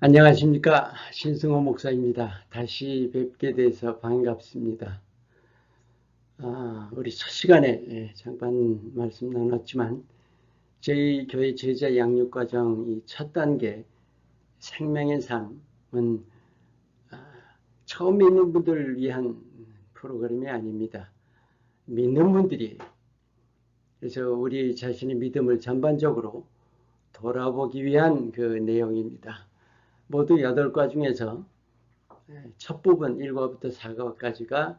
안녕하십니까. 신승호 목사입니다. 다시 뵙게 돼서 반갑습니다. 우리 첫 시간에 잠깐 말씀 나눴지만 저희 교회 제자 양육 과정 이 첫 단계 생명의 삶은 처음 믿는 분들을 위한 프로그램이 아닙니다. 믿는 분들이 그래서 우리 자신의 믿음을 전반적으로 돌아보기 위한 그 내용입니다. 모두 8과 중에서 첫 부분 1과부터 4과까지가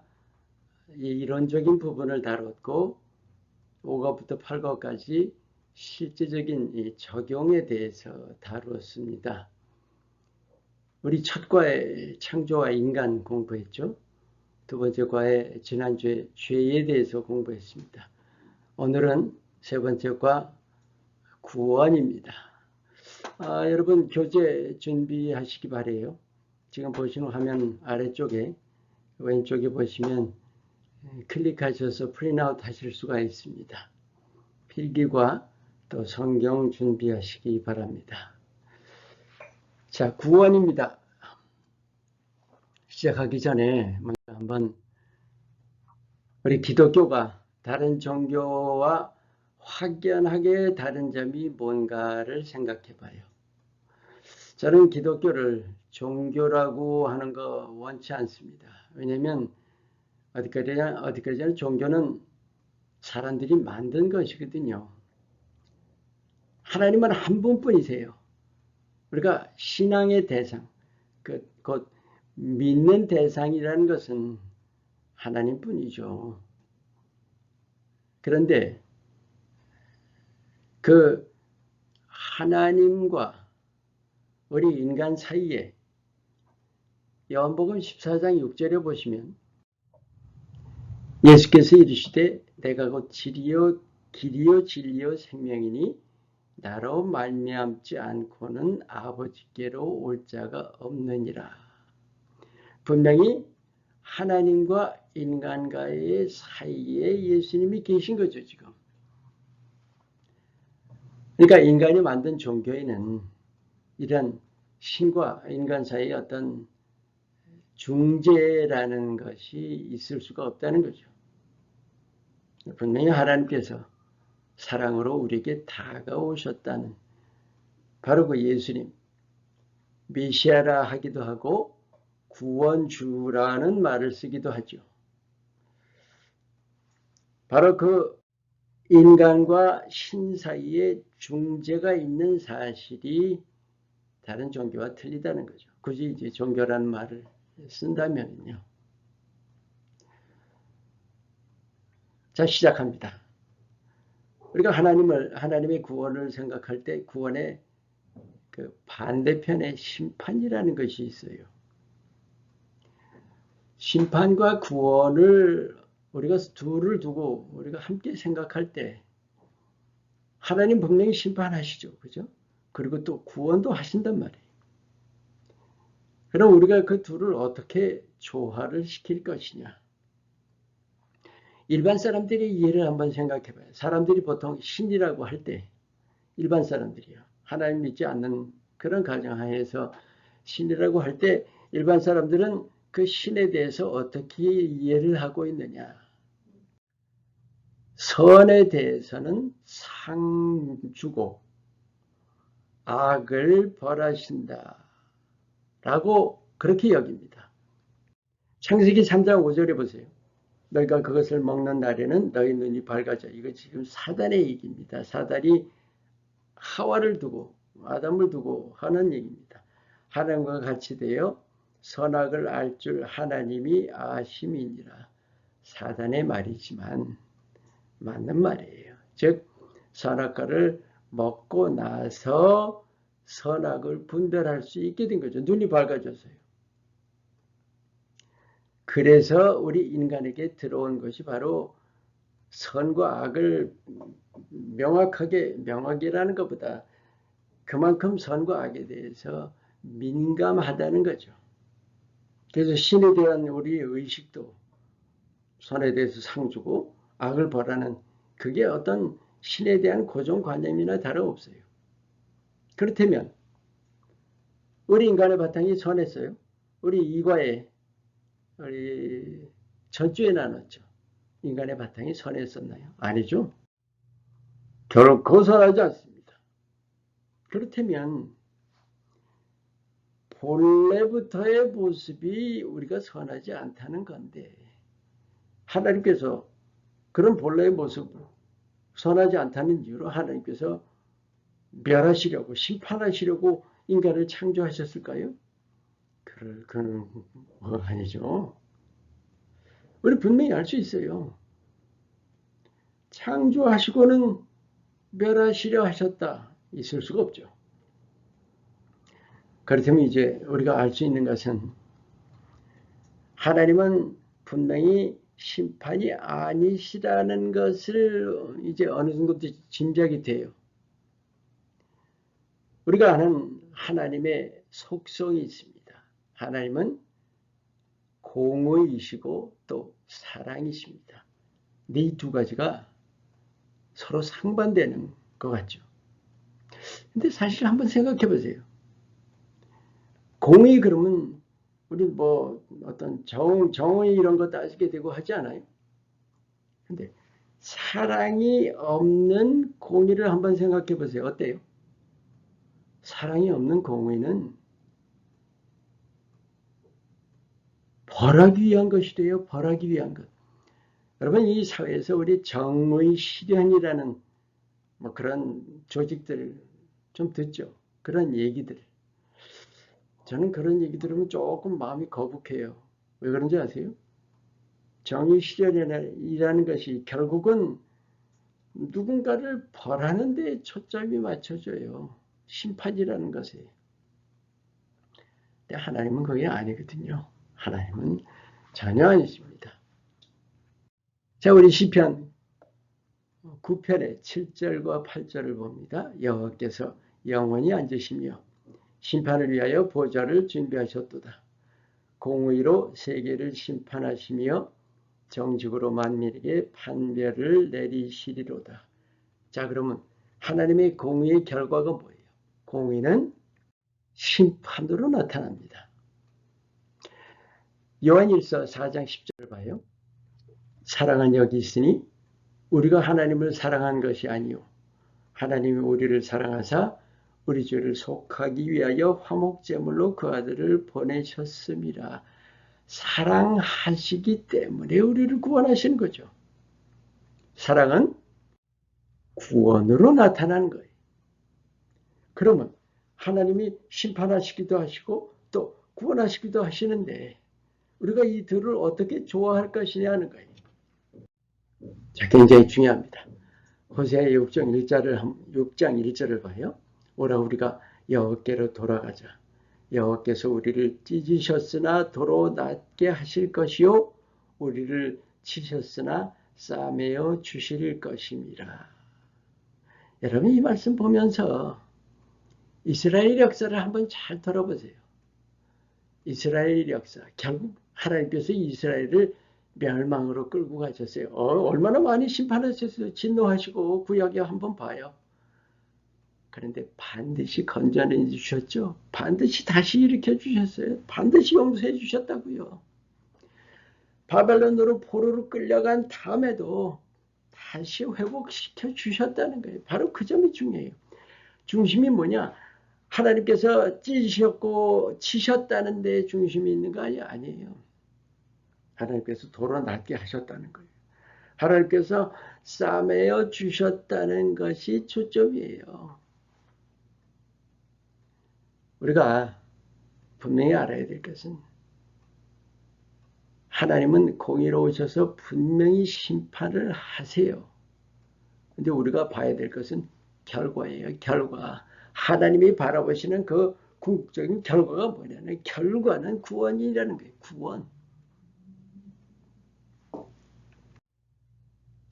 이론적인 부분을 다뤘고 5과부터 8과까지 실제적인 적용에 대해서 다루었습니다. 우리 첫 과에 창조와 인간 공부했죠. 두 번째 과에 지난주에 죄에 대해서 공부했습니다. 오늘은 세 번째 과 구원입니다. 여러분 교재 준비하시기 바래요. 지금 보시는 화면 아래쪽에 왼쪽에 보시면 클릭하셔서 프린트아웃 하실 수가 있습니다. 필기과 또 성경 준비하시기 바랍니다. 자, 구원입니다. 시작하기 전에 먼저 한번 우리 기독교가 다른 종교와 확연하게 다른 점이 뭔가를 생각해 봐요. 저는 기독교를 종교라고 하는 거 원치 않습니다. 왜냐하면 어디까지나 종교는 사람들이 만든 것이거든요. 하나님은 한 분뿐이세요. 우리가 신앙의 대상, 곧 믿는 대상이라는 것은 하나님뿐이죠. 그런데 그 하나님과 우리 인간 사이에 요한복음 14장 6절에 보시면 예수께서 이르시되 내가 곧 길이요 진리요 생명이니 나로 말미암지 않고는 아버지께로 올 자가 없느니라. 분명히 하나님과 인간과의 사이에 예수님이 계신 거죠, 지금. 그러니까 인간이 만든 종교에는 이런 신과 인간 사이에 어떤 중재라는 것이 있을 수가 없다는 거죠. 분명히 하나님께서 사랑으로 우리에게 다가오셨다는 바로 그 예수님, 메시아라 하기도 하고 구원주라는 말을 쓰기도 하죠. 바로 그 인간과 신 사이에 중재가 있는 사실이 다른 종교와 틀리다는 거죠. 굳이 이제 종교라는 말을 쓴다면요. 자, 시작합니다. 우리가 하나님의 구원을 생각할 때 구원의 그 반대편에 심판이라는 것이 있어요. 심판과 구원을 우리가 둘을 두고 우리가 함께 생각할 때 하나님 분명히 심판하시죠. 그죠? 그리고 또 구원도 하신단 말이에요. 그럼 우리가 그 둘을 어떻게 조화를 시킬 것이냐? 일반 사람들이 이해를 한번 생각해 봐요. 사람들이 보통 신이라고 할 때 일반 사람들이요. 하나님 믿지 않는 그런 가정하에서 신이라고 할 때 일반 사람들은 그 신에 대해서 어떻게 이해를 하고 있느냐? 선에 대해서는 상 주고 악을 벌하신다 라고 그렇게 여깁니다. 창세기 3장 5절에 보세요. 너희가 그것을 먹는 날에는 너희 눈이 밝아져. 이거 지금 사단의 얘기입니다. 사단이 하와를 두고 아담을 두고 하는 얘기입니다. 하나님과 같이 되어 선악을 알 줄 하나님이 아심이니라. 사단의 말이지만 맞는 말이에요. 즉 선악과를 먹고 나서 선악을 분별할 수 있게 된 거죠. 눈이 밝아져서요. 그래서 우리 인간에게 들어온 것이 바로 선과 악을 명확이라는 것보다 그만큼 선과 악에 대해서 민감하다는 거죠. 그래서 신에 대한 우리의 의식도 선에 대해서 상 주고 악을 벌하는 그게 어떤 신에 대한 고정관념이나 다름없어요. 그렇다면 우리 인간의 바탕이 선했어요. 우리 이과에 우리 전주에 나눴죠. 인간의 바탕이 선했었나요? 아니죠. 결코 선하지 않습니다. 그렇다면 본래부터의 모습이 우리가 선하지 않다는 건데 하나님께서 그런 본래의 모습으로 선하지 않다는 이유로 하나님께서 멸하시려고 심판하시려고 인간을 창조하셨을까요? 그건 아니죠. 우리 분명히 알 수 있어요. 창조하시고는 멸하시려 하셨다. 있을 수가 없죠. 그렇다면 이제 우리가 알 수 있는 것은 하나님은 분명히 심판이 아니시라는 것을 이제 어느 정도 짐작이 돼요. 우리가 아는 하나님의 속성이 있습니다. 하나님은 공의이시고 또 사랑이십니다. 이 두 가지가 서로 상반되는 것 같죠. 근데 사실 한번 생각해 보세요. 공의 그러면 우리 뭐 어떤 정의 이런 거 따지게 되고 하지 않아요? 근데 사랑이 없는 공의를 한번 생각해 보세요. 어때요? 사랑이 없는 공의는 벌하기 위한 것이래요. 벌하기 위한 것. 여러분 이 사회에서 우리 정의 실현이라는 뭐 그런 조직들 좀 듣죠. 그런 얘기들. 저는 그런 얘기 들으면 조금 마음이 거북해요. 왜 그런지 아세요? 정의 실현이라는 것이 결국은 누군가를 벌하는 데 초점이 맞춰져요. 심판이라는 것에. 근데 하나님은 그게 아니거든요. 하나님은 전혀 아니십니다. 자, 우리 시편 9편의 7절과 8절을 봅니다. 여호와께서 영원히 앉으시며 심판을 위하여 보좌를 준비하셨도다. 공의로 세계를 심판하시며 정직으로 만민에게 판별을 내리시리로다. 자, 그러면 하나님의 공의의 결과가 뭐예요? 공의는 심판으로 나타납니다. 요한일서 4장 10절을 봐요. 사랑은 여기 있으니 우리가 하나님을 사랑한 것이 아니요 하나님이 우리를 사랑하사 우리 죄를 속하기 위하여 화목제물로 그 아들을 보내셨습니다. 사랑하시기 때문에 우리를 구원하시는 거죠. 사랑은 구원으로 나타나는 거예요. 그러면 하나님이 심판하시기도 하시고 또 구원하시기도 하시는데 우리가 이 둘을 어떻게 좋아할 것이냐 하는 거예요. 자, 굉장히 중요합니다. 호세아 6장 1절을 봐요. 오라 우리가 여호와께로 돌아가자. 여호와께서 우리를 찢으셨으나 도로 낫게 하실 것이요 우리를 치셨으나 싸매어 주실 것입니다. 여러분 이 말씀 보면서 이스라엘 역사를 한번 잘 들어보세요. 이스라엘 역사 결국 하나님께서 이스라엘을 멸망으로 끌고 가셨어요. 얼마나 많이 심판하셨어요. 진노하시고 구약에 한번 봐요. 그런데 반드시 건져내 주셨죠. 반드시 다시 일으켜 주셨어요. 반드시 용서해 주셨다고요. 바벨론으로 포로로 끌려간 다음에도 다시 회복시켜 주셨다는 거예요. 바로 그 점이 중요해요. 중심이 뭐냐? 하나님께서 찢으셨고 치셨다는 데 중심이 있는 거 아니에요. 하나님께서 도로 낫게 하셨다는 거예요. 하나님께서 싸매어 주셨다는 것이 초점이에요. 우리가 분명히 알아야 될 것은 하나님은 공의로우셔서 분명히 심판을 하세요. 근데 우리가 봐야 될 것은 결과예요. 결과. 하나님이 바라보시는 그 궁극적인 결과가 뭐냐면 결과는 구원이라는 거예요. 구원.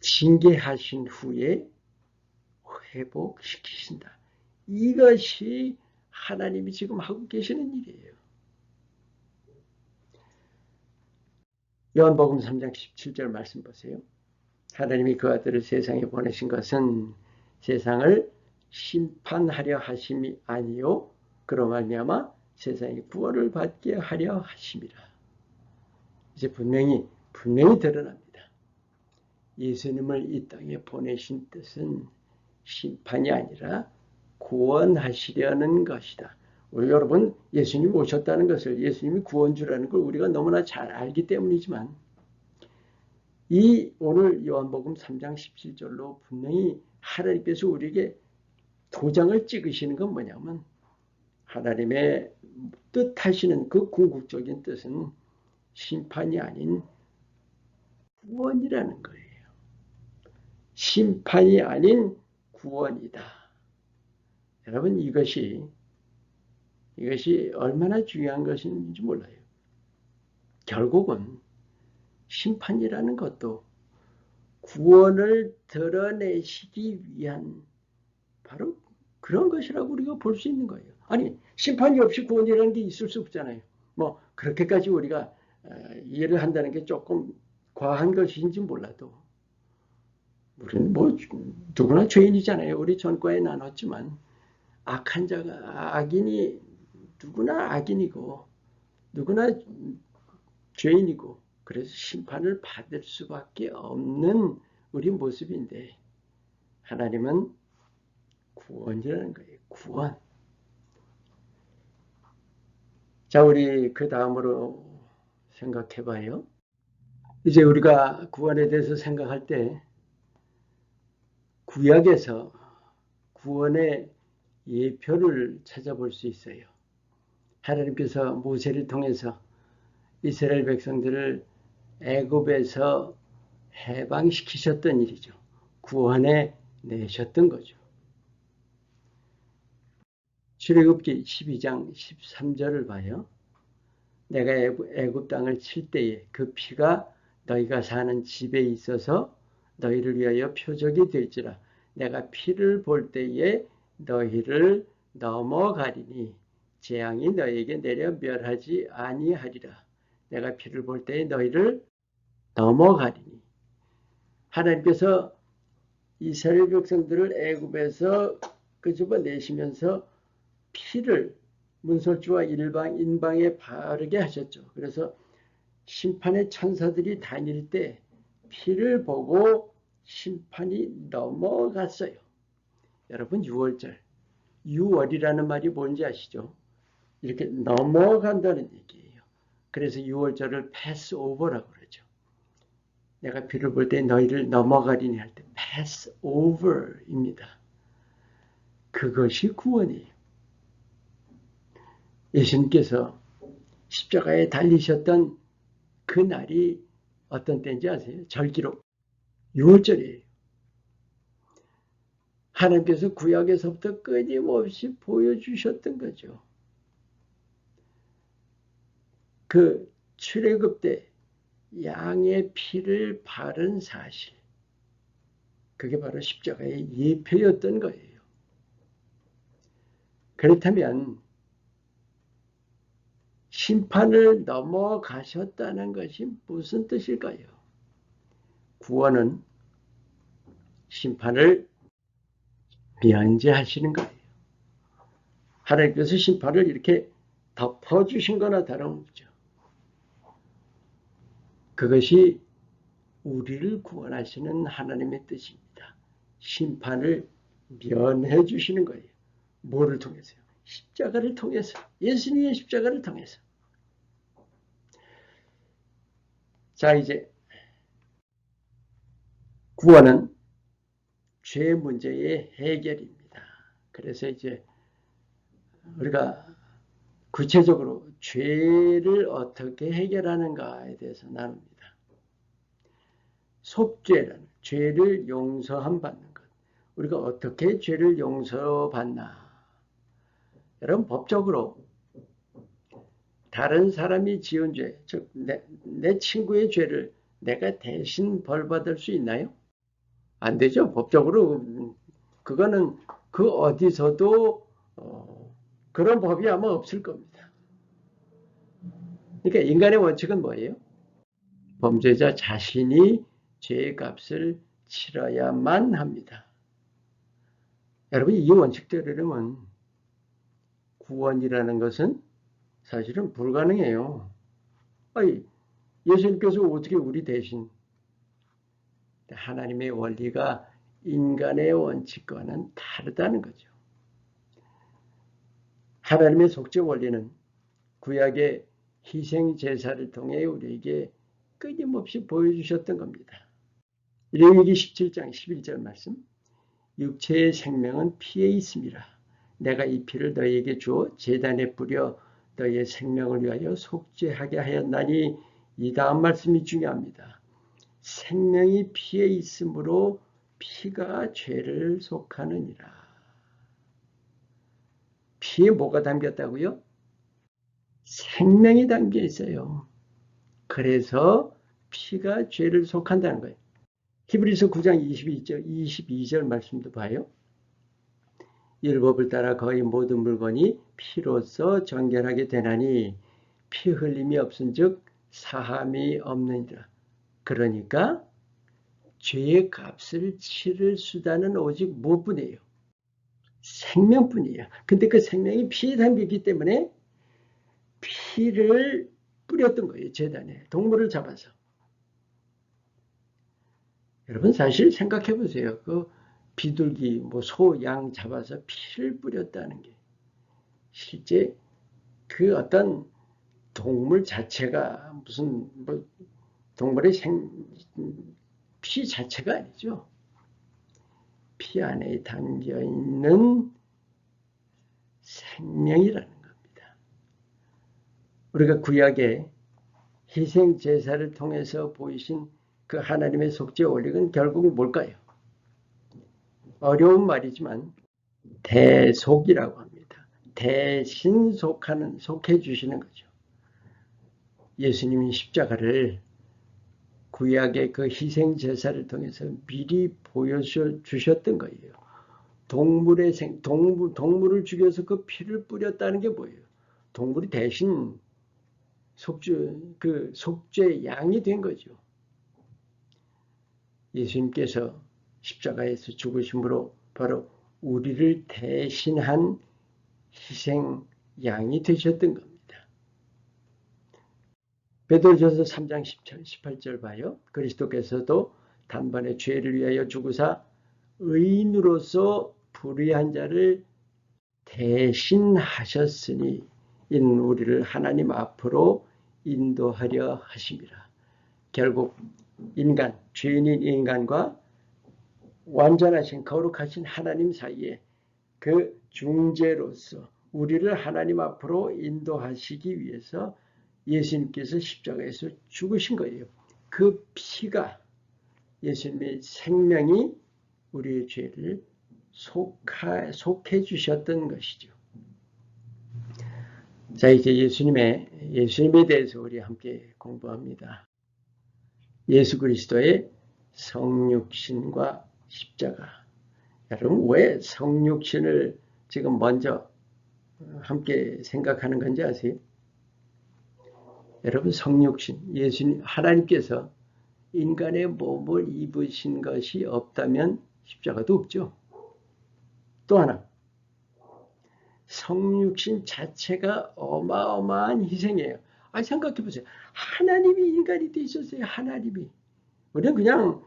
징계하신 후에 회복시키신다. 이것이 하나님이 지금 하고 계시는 일이에요. 요한복음 3장 17절 말씀 보세요. 하나님이 그 아들을 세상에 보내신 것은 세상을 심판하려 하심이 아니요 그로 말미암아 세상에 구원을 받게 하려 하심이라. 이제 분명히 드러납니다. 예수님을 이 땅에 보내신 뜻은 심판이 아니라 구원하시려는 것이다. 우리 여러분, 예수님이 오셨다는 것을, 예수님이 구원주라는 걸 우리가 너무나 잘 알기 때문이지만, 이 오늘 요한복음 3장 17절로 분명히 하나님께서 우리에게 도장을 찍으시는 건 뭐냐면, 하나님의 뜻하시는 그 궁극적인 뜻은 심판이 아닌 구원이라는 거예요. 심판이 아닌 구원이다. 여러분, 이것이 얼마나 중요한 것인지 몰라요. 결국은 심판이라는 것도 구원을 드러내시기 위한 바로 그런 것이라고 우리가 볼 수 있는 거예요. 아니, 심판이 없이 구원이라는 게 있을 수 없잖아요. 뭐 그렇게까지 우리가 이해를 한다는 게 조금 과한 것인지 몰라도 우리는 뭐 누구나 죄인이잖아요. 우리 전과에 나눴지만 악한 자가 악인이 누구나 악인이고 누구나 죄인이고 그래서 심판을 받을 수밖에 없는 우리 모습인데 하나님은 구원이라는 거예요. 구원. 자, 우리 그 다음으로 생각해 봐요. 이제 우리가 구원에 대해서 생각할 때 구약에서 구원의 예표를 찾아볼 수 있어요. 하나님께서 모세를 통해서 이스라엘 백성들을 애굽에서 해방시키셨던 일이죠. 구원해 내셨던 거죠. 출애굽기 12장 13절을 봐요. 내가 애굽 땅을 칠 때에 그 피가 너희가 사는 집에 있어서 너희를 위하여 표적이 될지라. 내가 피를 볼 때에 너희를 넘어가리니 재앙이 너희에게 내려 멸하지 아니하리라. 내가 피를 볼 때에 너희를 넘어가리니. 하나님께서 이스라엘 백성들을 애굽에서 끄집어내시면서 피를 문설주와 인방에 바르게 하셨죠. 그래서 심판의 천사들이 다닐 때 피를 보고 심판이 넘어갔어요. 여러분 6월절, 6월이라는 말이 뭔지 아시죠? 이렇게 넘어간다는 얘기예요. 그래서 6월절을 패스오버라고 그러죠. 내가 피를 볼 때 너희를 넘어가리니 할 때 패스오버입니다. 그것이 구원이에요. 예수님께서 십자가에 달리셨던 그 날이 어떤 때인지 아세요? 절기로 6월절이에요. 하나님께서 구약에서부터 끊임없이 보여주셨던 거죠. 그 출애굽 때 양의 피를 바른 사실, 그게 바로 십자가의 예표였던 거예요. 그렇다면 심판을 넘어가셨다는 것이 무슨 뜻일까요? 구원은 심판을 면제하시는 거예요. 하나님께서 심판을 이렇게 덮어주신 거나 다름없죠. 그것이 우리를 구원하시는 하나님의 뜻입니다. 심판을 면해 주시는 거예요. 뭐를 통해서요? 십자가를 통해서. 예수님의 십자가를 통해서. 자, 이제 구원은 죄 문제의 해결입니다. 그래서 이제 우리가 구체적으로 죄를 어떻게 해결하는가에 대해서 나눕니다. 속죄라는 죄를 용서함 받는 것. 우리가 어떻게 죄를 용서받나? 여러분 법적으로 다른 사람이 지은 죄, 즉 내 친구의 죄를 내가 대신 벌받을 수 있나요? 안 되죠. 법적으로 그거는 그 어디서도 그런 법이 아마 없을 겁니다. 그러니까 인간의 원칙은 뭐예요? 범죄자 자신이 죄의 값을 치러야만 합니다. 여러분 이 원칙대로라면 구원이라는 것은 사실은 불가능해요. 아니, 예수님께서 어떻게 우리 대신 하나님의 원리가 인간의 원칙과는 다르다는 거죠. 하나님의 속죄 원리는 구약의 희생 제사를 통해 우리에게 끊임없이 보여주셨던 겁니다. 레위기 17장 11절 말씀, 육체의 생명은 피에 있음이라. 내가 이 피를 너희에게 주어 제단에 뿌려 너희의 생명을 위하여 속죄하게 하였나니, 이 다음 말씀이 중요합니다. 생명이 피에 있으므로 피가 죄를 속하느니라. 피에 뭐가 담겼다고요? 생명이 담겨 있어요. 그래서 피가 죄를 속한다는 거예요. 히브리서 9장 22절 말씀도 봐요. 율법을 따라 거의 모든 물건이 피로써 정결하게 되나니 피 흘림이 없은즉 사함이 없느니라. 그러니까 죄의 값을 치를 수단은 오직 무엇뿐이에요? 생명뿐이에요. 근데 그 생명이 피에 담겼기 때문에 피를 뿌렸던 거예요. 제단에 동물을 잡아서. 여러분 사실 생각해 보세요. 그 비둘기, 소, 양 잡아서 피를 뿌렸다는 게 실제 그 어떤 동물 자체가 무슨 동물의 피 자체가 아니죠. 피 안에 담겨 있는 생명이라는 겁니다. 우리가 구약의 희생 제사를 통해서 보이신 그 하나님의 속죄 원리는 결국 뭘까요? 어려운 말이지만 대속이라고 합니다. 대신 속해 주시는 거죠. 예수님이 십자가를 구약의 그 희생 제사를 통해서 미리 보여주셨던 거예요. 동물을 죽여서 그 피를 뿌렸다는 게 뭐예요? 동물이 대신 속죄 양이 된 거죠. 예수님께서 십자가에서 죽으심으로 바로 우리를 대신한 희생 양이 되셨던 겁니다. 베드로전서 3장 18절 봐요. 그리스도께서도 단번에 죄를 위하여 죽으사 의인으로서 불의한 자를 대신하셨으니 이는 우리를 하나님 앞으로 인도하려 하심이라. 결국 죄인인 인간과 완전하신 거룩하신 하나님 사이에 그 중재로서 우리를 하나님 앞으로 인도하시기 위해서 예수님께서 십자가에서 죽으신 거예요. 그 피가, 예수님의 생명이 우리의 죄를 속해 주셨던 것이죠. 자, 이제 예수님에 대해서 우리 함께 공부합니다. 예수 그리스도의 성육신과 십자가. 여러분, 왜 성육신을 지금 먼저 함께 생각하는 건지 아세요? 여러분, 성육신, 예수님, 하나님께서 인간의 몸을 입으신 것이 없다면 십자가도 없죠. 또 하나, 성육신 자체가 어마어마한 희생이에요. 생각해 보세요. 하나님이 인간이 되셨어요. 하나님이. 우리는 그냥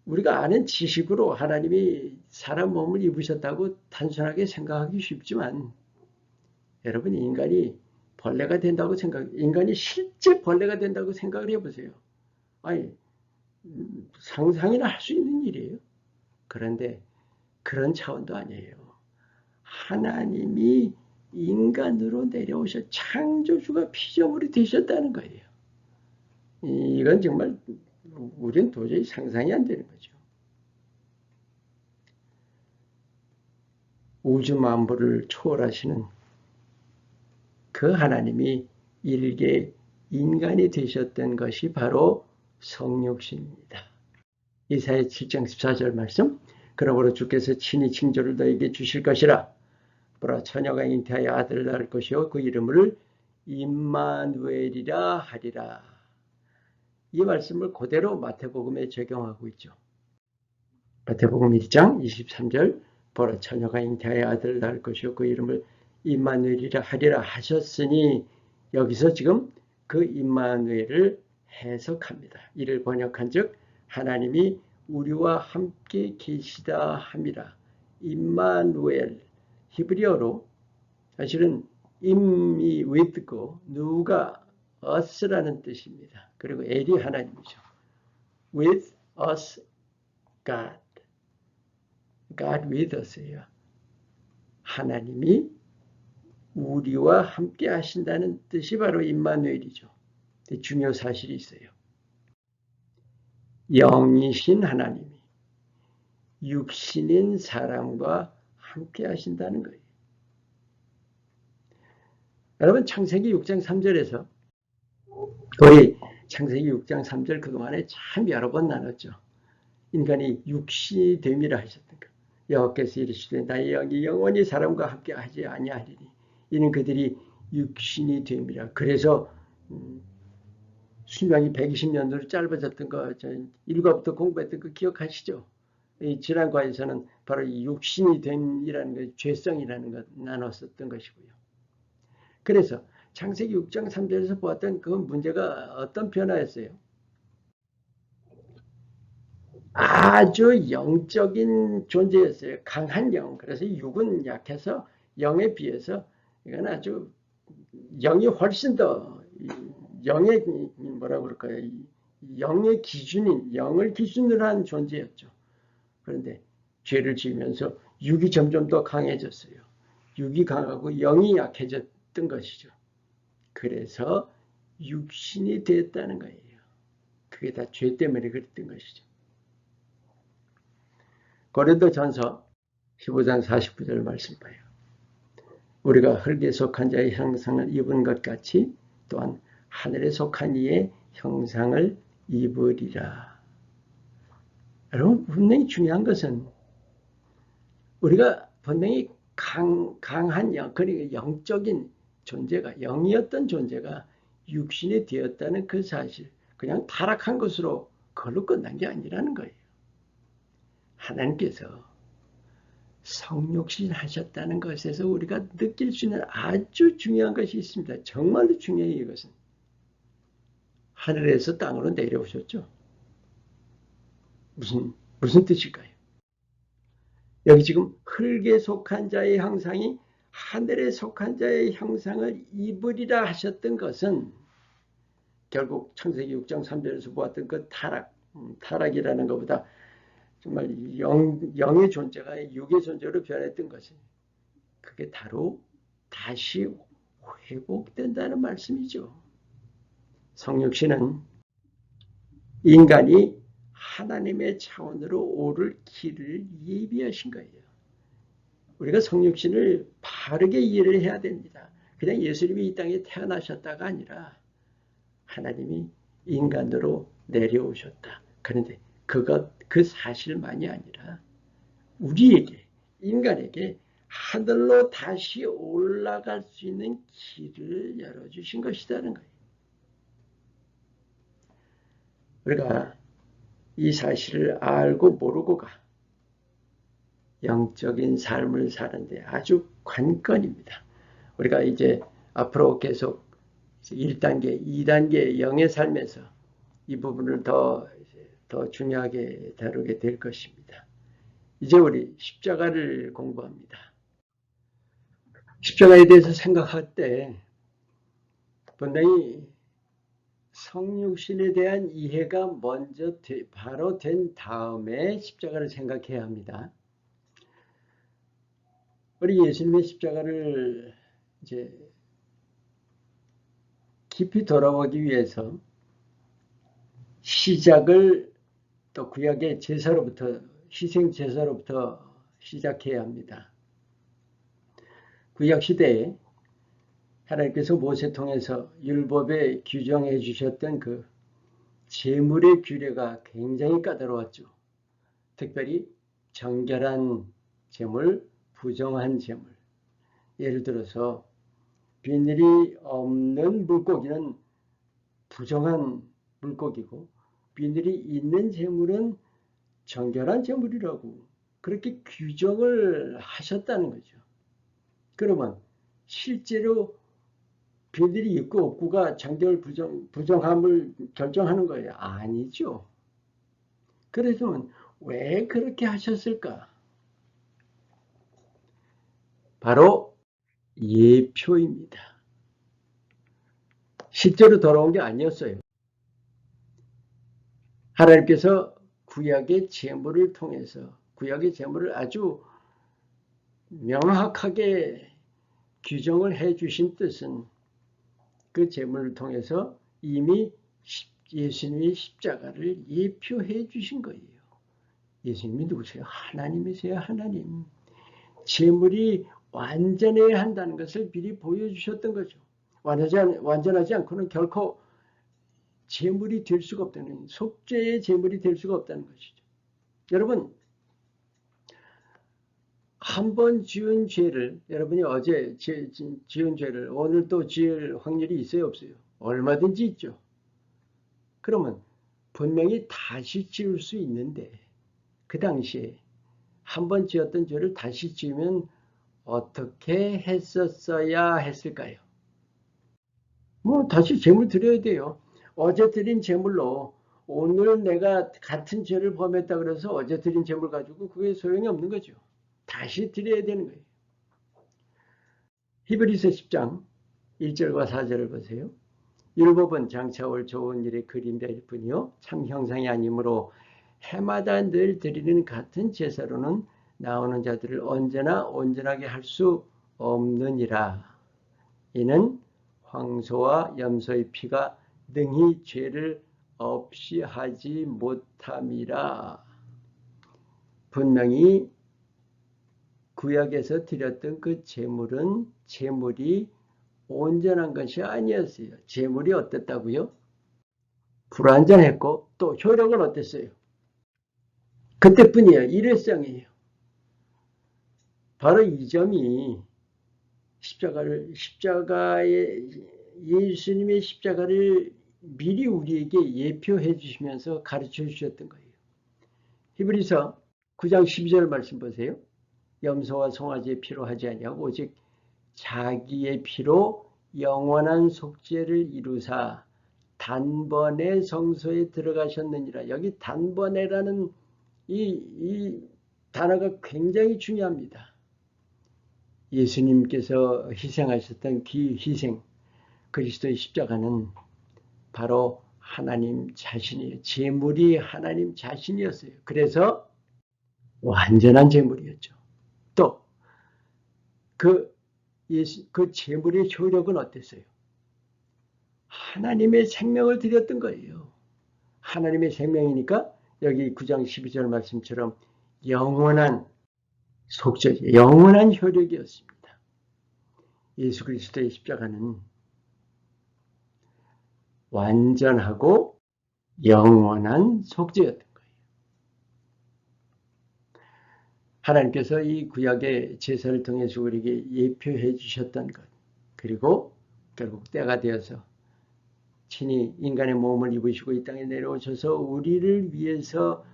우리가 아는 지식으로 하나님이 사람 몸을 입으셨다고 단순하게 생각하기 쉽지만, 여러분, 인간이 벌레가 된다고 인간이 실제 벌레가 된다고 생각을 해보세요. 상상이나 할 수 있는 일이에요. 그런데 그런 차원도 아니에요. 하나님이 인간으로 내려오셔 창조주가 피조물이 되셨다는 거예요. 이건 정말 우리는 도저히 상상이 안 되는 거죠. 우주 만물을 초월하시는 그 하나님이 일개 인간이 되셨던 것이 바로 성육신입니다. 이사야 7장 14절 말씀, 그러므로 주께서 친히 징조를 너에게 주실 것이라. 보라, 처녀가 잉태하여 아들을 낳을 것이요 그 이름을 임마누엘이라 하리라. 이 말씀을 그대로 마태복음에 적용하고 있죠. 마태복음 1장 23절, 보라, 처녀가 잉태하여 아들을 낳을 것이요 그 이름을 임마누엘이라 하리라 하셨으니 여기서 지금 그 임마누엘을 해석합니다. 이를 번역한즉 하나님이 우리와 함께 계시다 함이라. 임마누엘 히브리어로 사실은 임이 with고 누가 us라는 뜻입니다. 그리고 엘이 하나님이죠. With us God. God with us예요. 하나님이 우리와 함께 하신다는 뜻이 바로 임마누엘이죠. 중요 사실이 있어요. 영이신 하나님이 육신인 사람과 함께 하신다는 거예요. 여러분 창세기 6장 3절에서 우리 창세기 6장 3절 그동안에 참 여러 번 나눴죠. 인간이 육신이 됨이라 하셨던 것. 여호와께서 이르시되 나의 영이 영원히 사람과 함께 하지 아니하리니 이는 그들이 육신이 됨이라. 그래서 수명이 120년으로 짧아졌던 거 일과부터 공부했던 거 기억하시죠? 이 지난과에서는 바로 이 육신이 됨이라는 것, 죄성이라는 것 나눴었던 것이고요. 그래서 창세기 6장 3절에서 보았던 그 문제가 어떤 변화였어요? 아주 영적인 존재였어요. 강한 영. 그래서 육은 약해서 영에 비해서 이건 아주 영이 훨씬 더 영의 뭐라 그럴까요? 영의 기준인 영을 기준으로 한 존재였죠. 그런데 죄를 지으면서 육이 점점 더 강해졌어요. 육이 강하고 영이 약해졌던 것이죠. 그래서 육신이 되었다는 거예요. 그게 다 죄 때문에 그랬던 것이죠. 고린도전서 15장 49절 말씀 봐요. 우리가 흙에 속한 자의 형상을 입은 것 같이 또한 하늘에 속한 이의 형상을 입으리라. 여러분 분명히 중요한 것은 우리가 분명히 강한 영, 그러니까 영적인 존재가 영이었던 존재가 육신이 되었다는 그 사실, 그냥 타락한 것으로 그걸로 끝난 게 아니라는 거예요. 하나님께서 성육신 하셨다는 것에서 우리가 느낄 수 있는 아주 중요한 것이 있습니다. 정말로 중요해요. 이것은 하늘에서 땅으로 내려오셨죠. 무슨 뜻일까요? 여기 지금 흙에 속한 자의 형상이 하늘에 속한 자의 형상을 입으리라 하셨던 것은 결국 창세기 6장 3절에서 보았던 그 타락이라는 것보다 정말 영의 존재가 육의 존재로 변했던 것이 그게 바로 다시 회복된다는 말씀이죠. 성육신은 인간이 하나님의 차원으로 오를 길을 예비하신 거예요. 우리가 성육신을 바르게 이해를 해야 됩니다. 그냥 예수님이 이 땅에 태어나셨다가 아니라 하나님이 인간으로 내려오셨다. 그런데 그 사실만이 아니라 우리에게, 인간에게 하늘로 다시 올라갈 수 있는 길을 열어주신 것이라는 거예요. 우리가 이 사실을 알고 모르고가 영적인 삶을 사는데 아주 관건입니다. 우리가 이제 앞으로 계속 1단계, 2단계 영의 삶에서 이 부분을 더 중요하게 다루게 될 것입니다. 이제 우리 십자가를 공부합니다. 십자가에 대해서 생각할 때 분명히 성육신에 대한 이해가 먼저 바로 된 다음에 십자가를 생각해야 합니다. 우리 예수님의 십자가를 이제 깊이 돌아보기 위해서 시작을 또 구약의 제사로부터 희생 제사로부터 시작해야 합니다. 구약 시대에 하나님께서 모세 통해서 율법에 규정해 주셨던 그 제물의 규례가 굉장히 까다로웠죠. 특별히 정결한 제물, 부정한 제물. 예를 들어서 비늘이 없는 물고기는 부정한 물고기고 비늘이 있는 제물은 정결한 제물이라고 그렇게 규정을 하셨다는 거죠. 그러면 실제로 그들이 있고 없고가 장대월 부정함을 결정하는 거예요. 아니죠. 그래서 왜 그렇게 하셨을까? 바로 예표입니다. 실제로 돌아온 게 아니었어요. 하나님께서 구약의 제물을 통해서 구약의 제물을 아주 명확하게 규정을 해 주신 뜻은 그 제물을 통해서 이미 예수님이 십자가를 예표해 주신 거예요. 예수님이 누구세요? 하나님이세요. 하나님. 제물이 완전해야 한다는 것을 미리 보여주셨던 거죠. 완전하지 않고는 결코 제물이 될 수가 없다는, 속죄의 제물이 될 수가 없다는 것이죠. 여러분, 한 번 지은 죄를, 여러분이 어제 지은 죄를 오늘 또 지을 확률이 있어요, 없어요? 얼마든지 있죠. 그러면 분명히 다시 지을 수 있는데, 그 당시에 한 번 지었던 죄를 다시 지으면 어떻게 했었어야 했을까요? 뭐 다시 제물 드려야 돼요. 어제 드린 제물로 오늘 내가 같은 죄를 범했다 그래서 어제 드린 제물 가지고 그게 소용이 없는 거죠. 다시 드려야 되는 거예요. 히브리서 10장 1절과 4절을 보세요. 율법은 장차 올 좋은 일의 그림자일 뿐이요 참 형상이 아니므로 해마다 늘 드리는 같은 제사로는 나오는 자들을 언제나 온전하게 할 수 없느니라. 이는 황소와 염소의 피가 능히 죄를 없이 하지 못함이라. 분명히 구약에서 드렸던 그 제물이 온전한 것이 아니었어요. 제물이 어땠다고요? 불완전했고 또 효력은 어땠어요? 그때뿐이에요. 일회성이에요. 바로 이 점이 예수님의 십자가를 미리 우리에게 예표해 주시면서 가르쳐 주셨던 거예요. 히브리서 9장 12절 말씀 보세요. 염소와 송아지의 피로 하지 아니하고 오직 자기의 피로 영원한 속죄를 이루사 단번에 성소에 들어가셨느니라. 여기 단번에라는 이 단어가 굉장히 중요합니다. 예수님께서 희생하셨던 희생, 그리스도의 십자가는 바로 하나님 자신이에요. 제물이 하나님 자신이었어요. 그래서 완전한 제물이었죠. 또 그 제물의 효력은 어땠어요? 하나님의 생명을 드렸던 거예요. 하나님의 생명이니까 여기 9장 12절 말씀처럼 영원한 속죄, 영원한 효력이었습니다. 예수 그리스도의 십자가는 완전하고 영원한 속죄였던 거예요. 하나님께서 이 구약의 제사를 통해서 우리에게 예표해 주셨던 것, 그리고 결국 때가 되어서 친히 인간의 몸을 입으시고 이 땅에 내려오셔서 우리를 위해서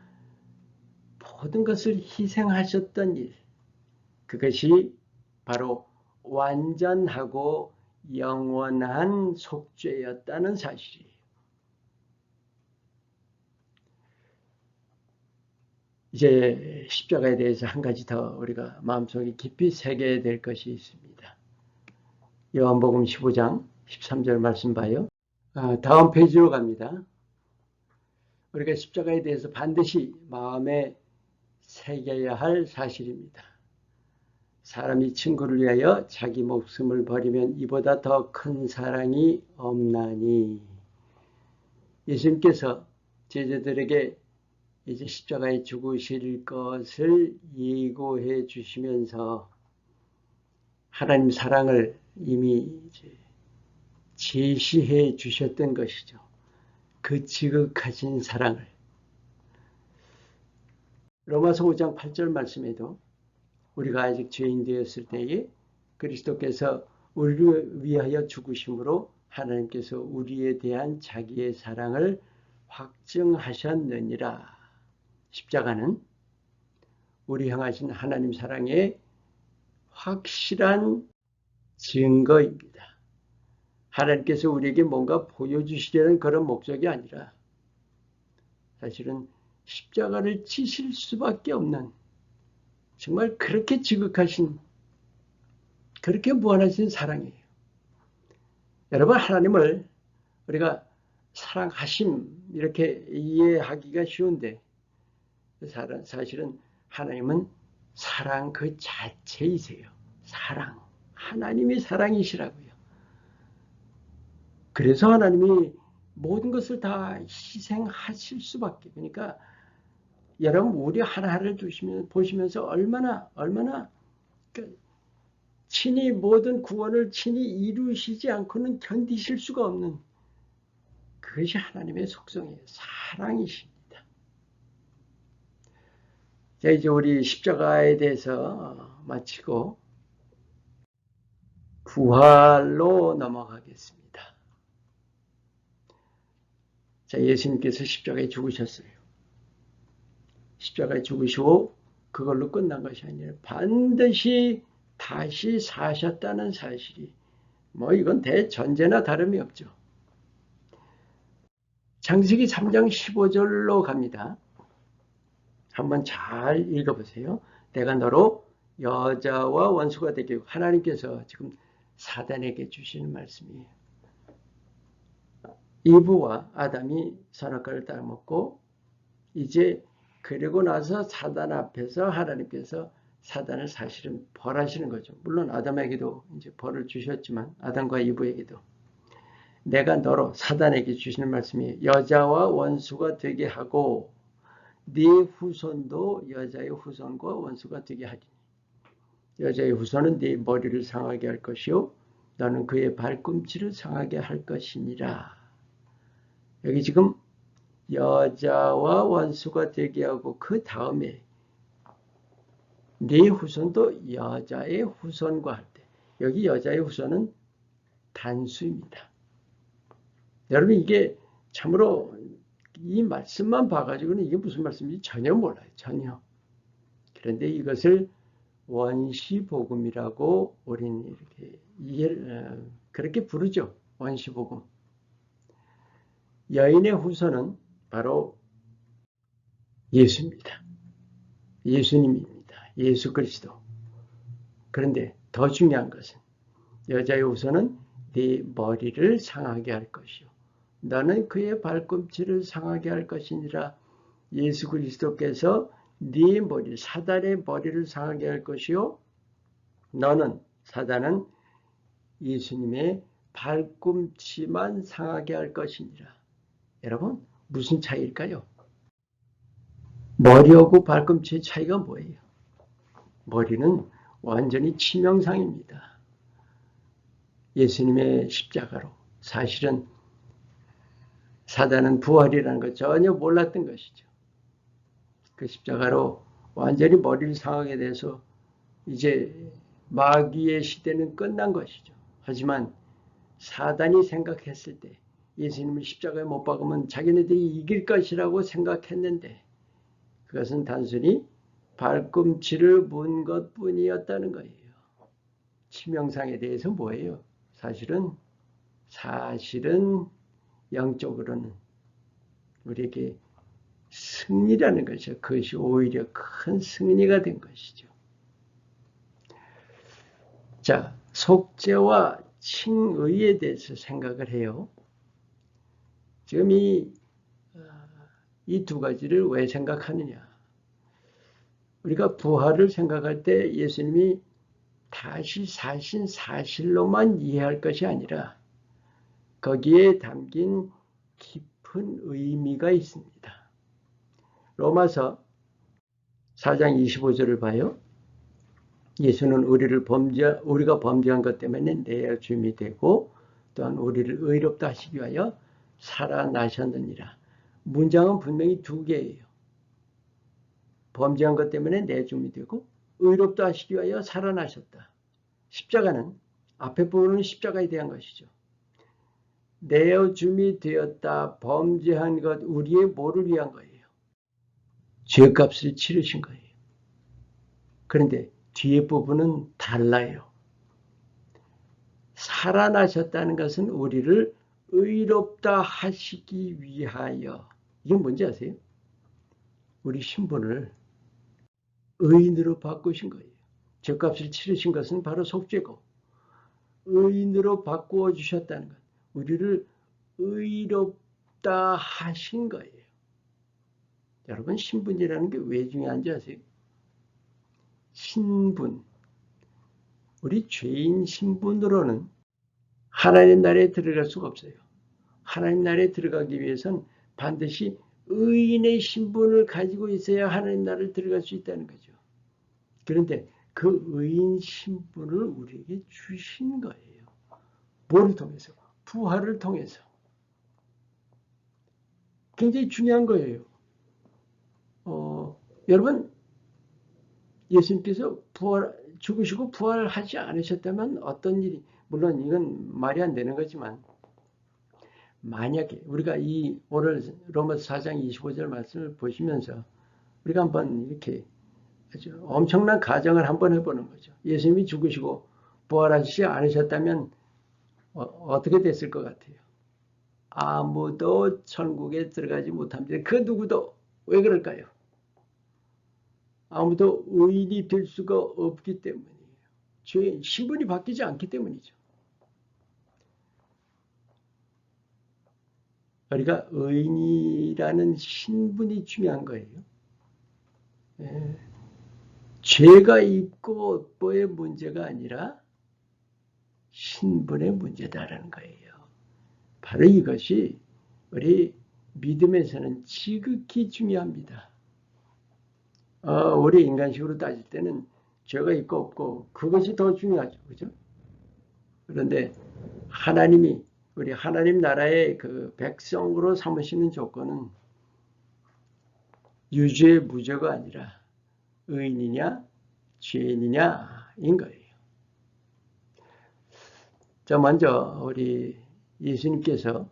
모든 것을 희생하셨던 일, 그것이 바로 완전하고 영원한 속죄였다는 사실이에요. 이제 십자가에 대해서 한 가지 더 우리가 마음속에 깊이 새겨야 될 것이 있습니다. 요한복음 15장 13절 말씀 봐요. 다음 페이지로 갑니다. 우리가 십자가에 대해서 반드시 마음에 새겨야 할 사실입니다. 사람이 친구를 위하여 자기 목숨을 버리면 이보다 더 큰 사랑이 없나니. 예수님께서 제자들에게 이제 십자가에 죽으실 것을 예고해 주시면서 하나님 사랑을 이미 제시해 주셨던 것이죠. 그 지극하신 사랑을. 로마서 5장 8절 말씀에도 우리가 아직 죄인 되었을 때에 그리스도께서 우리를 위하여 죽으심으로 하나님께서 우리에 대한 자기의 사랑을 확증하셨느니라. 십자가는 우리 향하신 하나님 사랑의 확실한 증거입니다. 하나님께서 우리에게 뭔가 보여주시려는 그런 목적이 아니라 사실은 십자가를 지실 수밖에 없는 정말 그렇게 지극하신 그렇게 무한하신 사랑이에요. 여러분 하나님을 우리가 사랑하심 이렇게 이해하기가 쉬운데 사실은 하나님은 사랑 그 자체이세요. 사랑. 하나님이 사랑이시라고요. 그래서 하나님이 모든 것을 다 희생하실 수밖에. 그러니까 여러분 우리 하나하나를 보시면서 얼마나 친히 모든 구원을 친히 이루시지 않고는 견디실 수가 없는 그것이 하나님의 속성이에요. 사랑이십니다. 자, 이제 우리 십자가에 대해서 마치고 부활로 넘어가겠습니다. 자, 예수님께서 십자가에 죽으셨어요. 십자가에 죽으시고 그걸로 끝난 것이 아니라 반드시 다시 사셨다는 사실이 이건 대전제나 다름이 없죠. 창세기 3장 15절로 갑니다. 한번 잘 읽어보세요. 내가 너로 여자와 원수가 되게 하나님께서 지금 사단에게 주시는 말씀이에요. 이브와 아담이 선악과를 따먹고 이제 그리고 나서 사단 앞에서 하나님께서 사단을 사실은 벌하시는 거죠. 물론 아담에게도 이제 벌을 주셨지만 아담과 이브에게도 내가 너로 사단에게 주시는 말씀이 여자와 원수가 되게 하고 네 후손도 여자의 후손과 원수가 되게 하리니 여자의 후손은 네 머리를 상하게 할 것이요 너는 그의 발꿈치를 상하게 할 것이니라. 여기 지금 여자와 원수가 되게 하고 그 다음에 네 후손도 여자의 후손과 할 때 여기 여자의 후손은 단수입니다. 여러분 이게 참으로 이 말씀만 봐가지고는 이게 무슨 말씀인지 전혀 몰라요. 전혀. 그런데 이것을 원시복음이라고 우리는 이렇게 그렇게 부르죠. 원시복음. 여인의 후손은 바로 예수입니다. 예수님입니다. 예수 그리스도. 그런데 더 중요한 것은 여자의 후손은 네 머리를 상하게 할 것이요. 너는 그의 발꿈치를 상하게 할 것이니라. 예수 그리스도께서 네 머리, 사단의 머리를 상하게 할 것이요. 너는, 사단은 예수님의 발꿈치만 상하게 할 것이니라. 여러분, 무슨 차이일까요? 머리하고 발꿈치의 차이가 뭐예요? 머리는 완전히 치명상입니다. 예수님의 십자가로. 사실은 사단은 부활이라는 걸 전혀 몰랐던 것이죠. 그 십자가로 완전히 머리를 상하게 돼서 이제 마귀의 시대는 끝난 것이죠. 하지만 사단이 생각했을 때 예수님을 십자가에 못 박으면 자기네들이 이길 것이라고 생각했는데 그것은 단순히 발꿈치를 문 것뿐이었다는 거예요. 치명상에 대해서 뭐예요? 사실은 영적으로는 우리에게 승리라는 것이죠. 그것이 오히려 큰 승리가 된 것이죠. 자, 속죄와 칭의에 대해서 생각을 해요. 지금 이 두 가지를 왜 생각하느냐. 우리가 부활을 생각할 때 예수님이 다시 사신 사실로만 이해할 것이 아니라 거기에 담긴 깊은 의미가 있습니다. 로마서 4장 25절을 봐요. 예수는 우리가 범죄한 것 때문에 내어 주임이 되고 또한 우리를 의롭다 하시기 위하여 살아나셨느니라. 문장은 분명히 두 개예요. 범죄한 것 때문에 내줌이 되고 의롭다 하시기 위하여 살아나셨다. 십자가는 앞에 부분은 십자가에 대한 것이죠. 내어줌이 되었다. 범죄한 것 우리의 뭐를 위한 거예요? 죄값을 치르신 거예요. 그런데 뒤에 부분은 달라요. 살아나셨다는 것은 우리를 의롭다 하시기 위하여. 이게 뭔지 아세요? 우리 신분을 의인으로 바꾸신 거예요. 죄값을 치르신 것은 바로 속죄고 의인으로 바꾸어 주셨다는 것. 우리를 의롭다 하신 거예요. 여러분, 신분이라는 게 왜 중요한지 아세요? 신분. 우리 죄인 신분으로는 하나님 나라에 들어갈 수가 없어요. 하나님 나라에 들어가기 위해선 반드시 의인의 신분을 가지고 있어야 하나님 나라를 들어갈 수 있다는 거죠. 그런데 그 의인 신분을 우리에게 주신 거예요. 뭐를 통해서? 부활을 통해서. 굉장히 중요한 거예요. 여러분, 예수님께서 죽으시고 부활하지 않으셨다면 어떤 일이, 물론 이건 말이 안 되는 거지만, 만약에 우리가 오늘 로마서 4장 25절 말씀을 보시면서 우리가 한번 이렇게 아주 엄청난 가정을 한번 해보는 거죠. 예수님이 죽으시고 부활하시지 않으셨다면 어떻게 됐을 것 같아요? 아무도 천국에 들어가지 못합니다. 그 누구도. 왜 그럴까요? 아무도 의인이 될 수가 없기 때문이에요. 죄 신분이 바뀌지 않기 때문이죠. 우리가 의인이라는 신분이 중요한 거예요. 죄가 있고 없고의 문제가 아니라 신분의 문제다라는 거예요. 바로 이것이 우리 믿음에서는 지극히 중요합니다. 우리 인간식으로 따질 때는 죄가 있고 없고 그것이 더 중요하죠. 그죠? 그런데 하나님이 우리 하나님 나라의 그 백성으로 삼으시는 조건은 유죄 무죄가 아니라 의인이냐 죄인이냐인 거예요. 자, 먼저 우리 예수님께서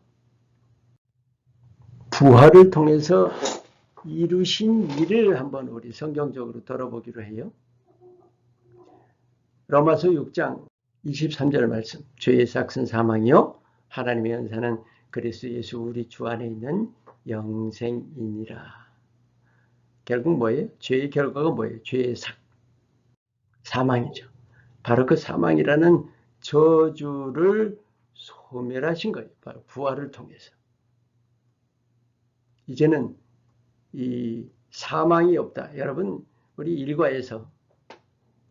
부활을 통해서 이루신 일을 한번 우리 성경적으로 들어보기로 해요. 로마서 6장 23절 말씀. 죄의 삭은 사망이요 하나님의 은사는 그리스도 예수 우리 주 안에 있는 영생이니라. 결국 뭐예요? 죄의 결과가 뭐예요? 죄의 사망이죠. 바로 그 사망이라는 저주를 소멸하신 거예요. 바로 부활을 통해서. 이제는 이 사망이 없다. 여러분, 우리 일과에서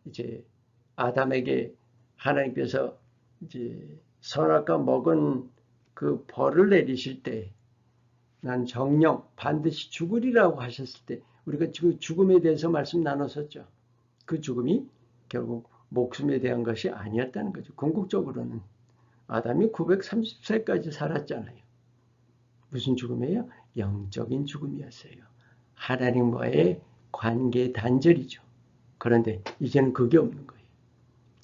이제 아담에게 하나님께서 이제 선악과 먹은 그 벌을 내리실 때, 난 정령 반드시 죽으리라고 하셨을 때, 우리가 그 죽음에 대해서 말씀 나눴었죠. 그 죽음이 결국 목숨에 대한 것이 아니었다는 거죠. 궁극적으로는 아담이 930세까지 살았잖아요. 무슨 죽음이에요? 영적인 죽음이었어요. 하나님과의 관계 단절이죠. 그런데 이제는 그게 없는 거예요.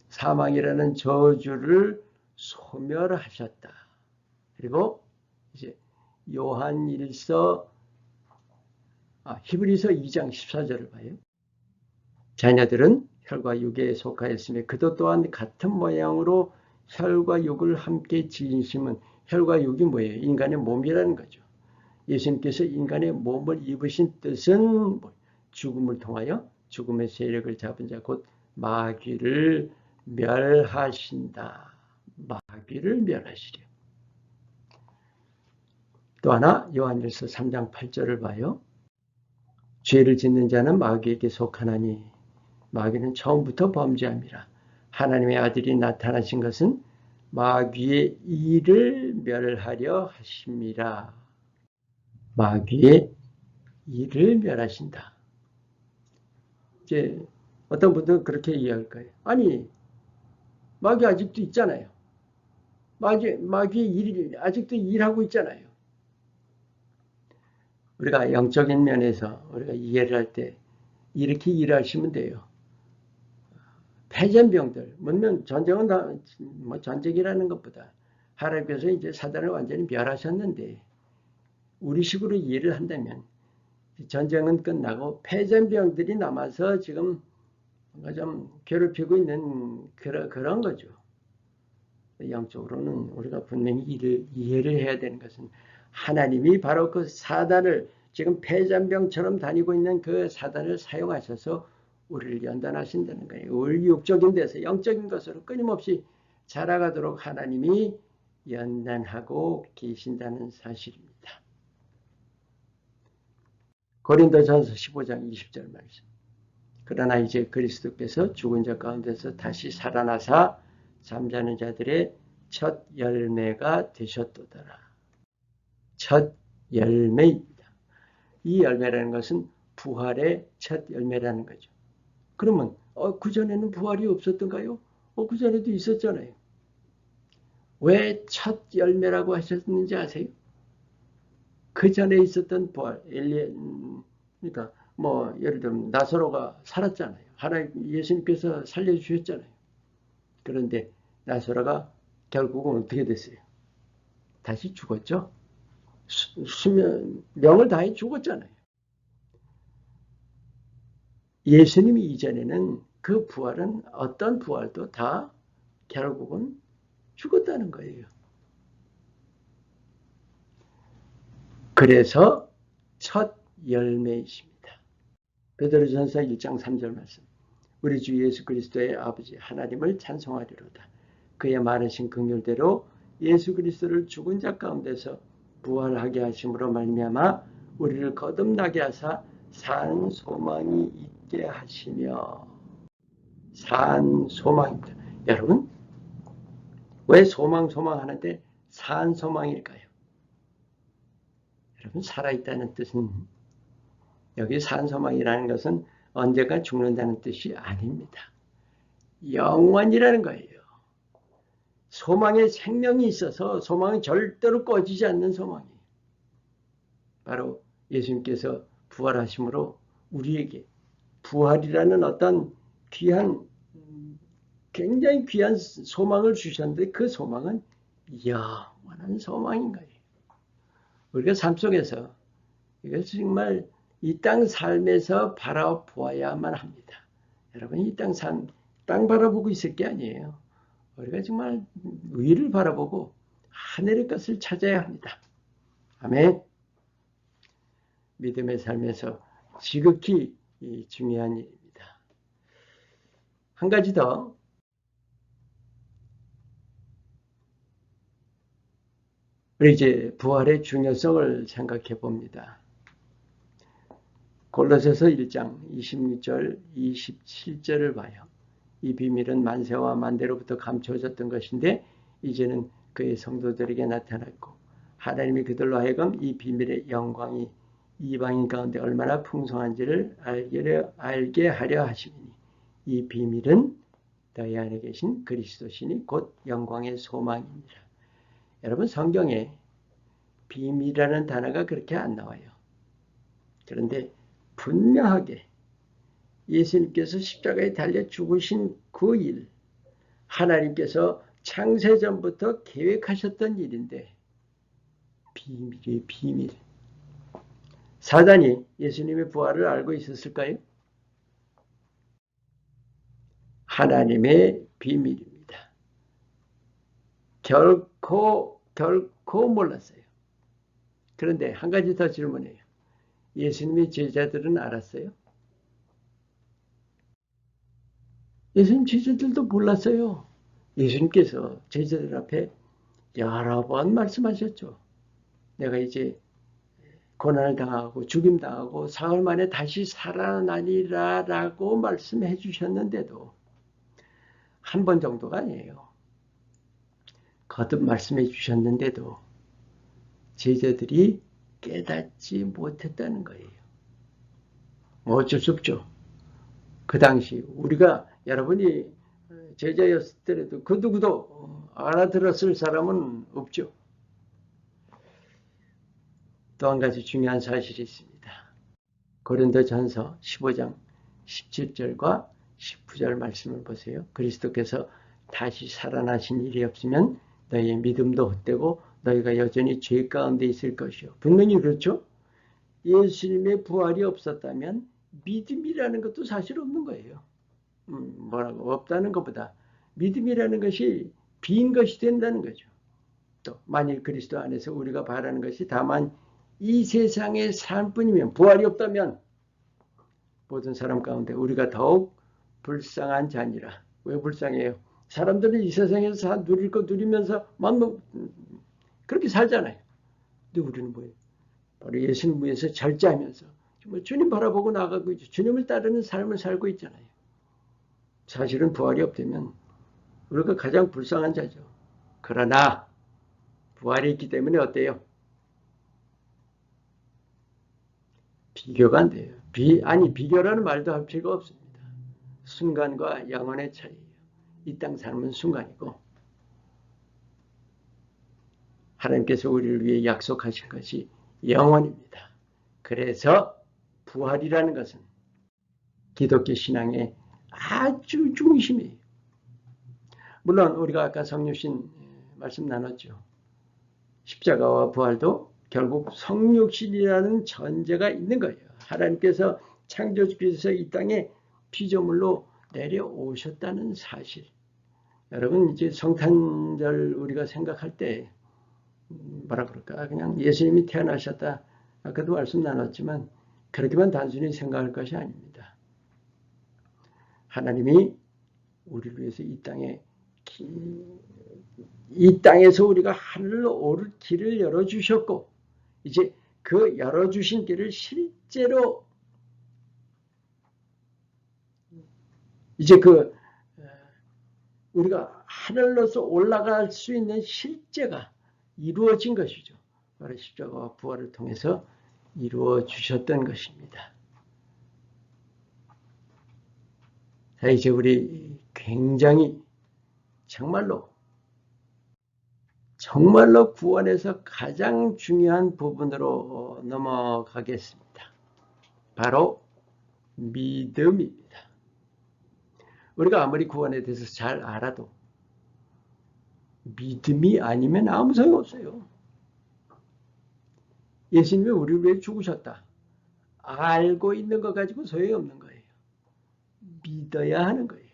사망이라는 저주를 소멸하셨다. 그리고 이제 히브리서 2장 14절을 봐요. 자녀들은 혈과 육에 속하였으며 그도 또한 같은 모양으로 혈과 육을 함께 지니심은, 혈과 육이 뭐예요? 인간의 몸이라는 거죠. 예수님께서 인간의 몸을 입으신 뜻은 죽음을 통하여 죽음의 세력을 잡은 자 곧 마귀를 멸하신다. 마귀를 멸하시려. 또 하나 요한일서 3장 8절을 봐요. 죄를 짓는 자는 마귀에게 속하나니 마귀는 처음부터 범죄함이라. 하나님의 아들이 나타나신 것은 마귀의 일을 멸하려 하심이라. 마귀의 일을 멸하신다. 이제 어떤 분들은 그렇게 이해할 거예요. 아니, 마귀 아직도 있잖아요. 마귀의 일이 아직도 일하고 있잖아요. 우리가 영적인 면에서 우리가 이해를 할 때 이렇게 일하시면 돼요. 폐전병들, 물론 전쟁은 전쟁이라는 것보다 하나님께서 이제 사단을 완전히 멸하셨는데 우리식으로 이해를 한다면 전쟁은 끝나고 폐전병들이 남아서 지금 뭔가 좀 괴롭히고 있는 그런 거죠. 영적으로는 우리가 분명히 이해를 해야 되는 것은 하나님이 바로 그 사단을 지금 폐잔병처럼 다니고 있는 그 사단을 사용하셔서 우리를 연단하신다는 거예요. 우리 육적인 데서 영적인 것으로 끊임없이 자라가도록 하나님이 연단하고 계신다는 사실입니다. 고린도전서 15장 20절 말씀. 그러나 이제 그리스도께서 죽은 자 가운데서 다시 살아나사 잠자는 자들의 첫 열매가 되셨도더라. 첫 열매입니다. 이 열매라는 것은 부활의 첫 열매라는 거죠. 그러면 그전에는 부활이 없었던가요? 그전에도 있었잖아요. 왜 첫 열매라고 하셨는지 아세요? 그 전에 있었던 부활, 그러니까 예를 들면 나사로가 살았잖아요. 하나님 예수님께서 살려주셨잖아요. 그런데 나사로가 결국은 어떻게 됐어요? 다시 죽었죠. 명을 다해 죽었잖아요. 예수님이 이전에는 그 부활은 어떤 부활도 다 결국은 죽었다는 거예요. 그래서 첫 열매이십니다. 베드로전서 1장 3절 말씀. 우리 주 예수 그리스도의 아버지 하나님을 찬송하리로다. 그의 많으신 긍휼대로 예수 그리스도를 죽은 자 가운데서 부활하게 하심으로 말미암아 우리를 거듭나게 하사 산 소망이 있게 하시며. 산 소망입니다. 여러분, 왜 소망 하는데 산 소망일까요? 여러분, 살아있다는 뜻은, 여기 산 소망이라는 것은 언제가 죽는다는 뜻이 아닙니다. 영원이라는 거예요. 소망에 생명이 있어서 소망이 절대로 꺼지지 않는 소망이에요. 바로 예수님께서 부활하심으로 우리에게 부활이라는 어떤 굉장히 귀한 소망을 주셨는데 그 소망은 영원한 소망인 거예요. 우리가 삶 속에서 이것을 정말 이 땅 삶에서 바라보아야만 합니다. 여러분, 이 땅 바라보고 있을 게 아니에요. 우리가 정말 위를 바라보고 하늘의 것을 찾아야 합니다. 아멘. 믿음의 삶에서 지극히 중요한 일입니다. 한 가지 더. 우리 이제 부활의 중요성을 생각해 봅니다. 골로새서 1장 26절, 27절을 봐요. 이 비밀은 만세와 만대로부터 감춰졌던 것인데 이제는 그의 성도들에게 나타났고 하나님이 그들로 하여금 이 비밀의 영광이 이방인 가운데 얼마나 풍성한지를 알게 하려 하심이니 이 비밀은 너희 안에 계신 그리스도시니 곧 영광의 소망입니다. 여러분, 성경에 비밀이라는 단어가 그렇게 안 나와요. 그런데 분명하게 예수님께서 십자가에 달려 죽으신 그 일, 하나님께서 창세전부터 계획하셨던 일인데 비밀이에요, 비밀. 사단이 예수님의 부활을 알고 있었을까요? 하나님의 비밀입니다. 결코 몰랐어요. 그런데 한 가지 더 질문해요. 예수님의 제자들은 알았어요? 예수님 제자들도 몰랐어요. 예수님께서 제자들 앞에 여러 번 말씀하셨죠. 내가 이제 고난을 당하고 죽임 당하고 사흘 만에 다시 살아나리라 라고 말씀해 주셨는데도 한 번 정도가 아니에요. 거듭 말씀해 주셨는데도 제자들이 깨닫지 못했다는 거예요. 어쩔 수 없죠. 그 당시 우리가 여러분이 제자였을 때라도 그 누구도 알아들었을 사람은 없죠. 또 한 가지 중요한 사실이 있습니다. 고린도전서 15장 17절과 19절 말씀을 보세요. 그리스도께서 다시 살아나신 일이 없으면 너희의 믿음도 헛되고 너희가 여전히 죄 가운데 있을 것이요. 분명히 그렇죠. 예수님의 부활이 없었다면 믿음이라는 것도 사실 없는 거예요. 없다는 것보다 믿음이라는 것이 빈 것이 된다는 거죠. 또 만일 그리스도 안에서 우리가 바라는 것이 다만 이 세상의 삶뿐이면, 부활이 없다면 모든 사람 가운데 우리가 더욱 불쌍한 자니라. 왜 불쌍해요? 사람들은 이 세상에서 다 누릴 거 누리면서 막 그렇게 살잖아요. 근데 우리는 뭐예요? 바로 예수님 위해서 절제하면서 주님 바라보고 나가고 있죠. 주님을 따르는 삶을 살고 있잖아요. 사실은 부활이 없다면 우리가 가장 불쌍한 자죠. 그러나 부활이 있기 때문에 어때요? 비교가 안 돼요. 비교라는 말도 할 필요가 없습니다. 순간과 영원의 차이예요. 이 땅 삶은 순간이고 하나님께서 우리를 위해 약속하신 것이 영원입니다. 그래서 부활이라는 것은 기독교 신앙의 아주 중심이에요. 물론 우리가 아까 성육신 말씀 나눴죠. 십자가와 부활도 결국 성육신이라는 전제가 있는 거예요. 하나님께서 창조주께서 이 땅에 피조물로 내려오셨다는 사실. 여러분 이제 성탄절 우리가 생각할 때 뭐라 그럴까? 그냥 예수님이 태어나셨다. 아까도 말씀 나눴지만 그렇게만 단순히 생각할 것이 아닙니다. 하나님이 우리를 위해서 이 땅에서 우리가 하늘로 오를 길을 열어주셨고 이제 그 열어주신 길을 실제로 이제 우리가 하늘로서 올라갈 수 있는 실제가 이루어진 것이죠. 바로 십자가와 부활을 통해서 이루어 주셨던 것입니다. 자, 이제 우리 굉장히 정말로 구원에서 가장 중요한 부분으로 넘어가겠습니다. 바로 믿음입니다. 우리가 아무리 구원에 대해서 잘 알아도 믿음이 아니면 아무 소용없어요. 예수님이 우리를 위해 죽으셨다. 알고 있는 것 가지고 소용이 없는 거예요. 믿어야 하는 거예요.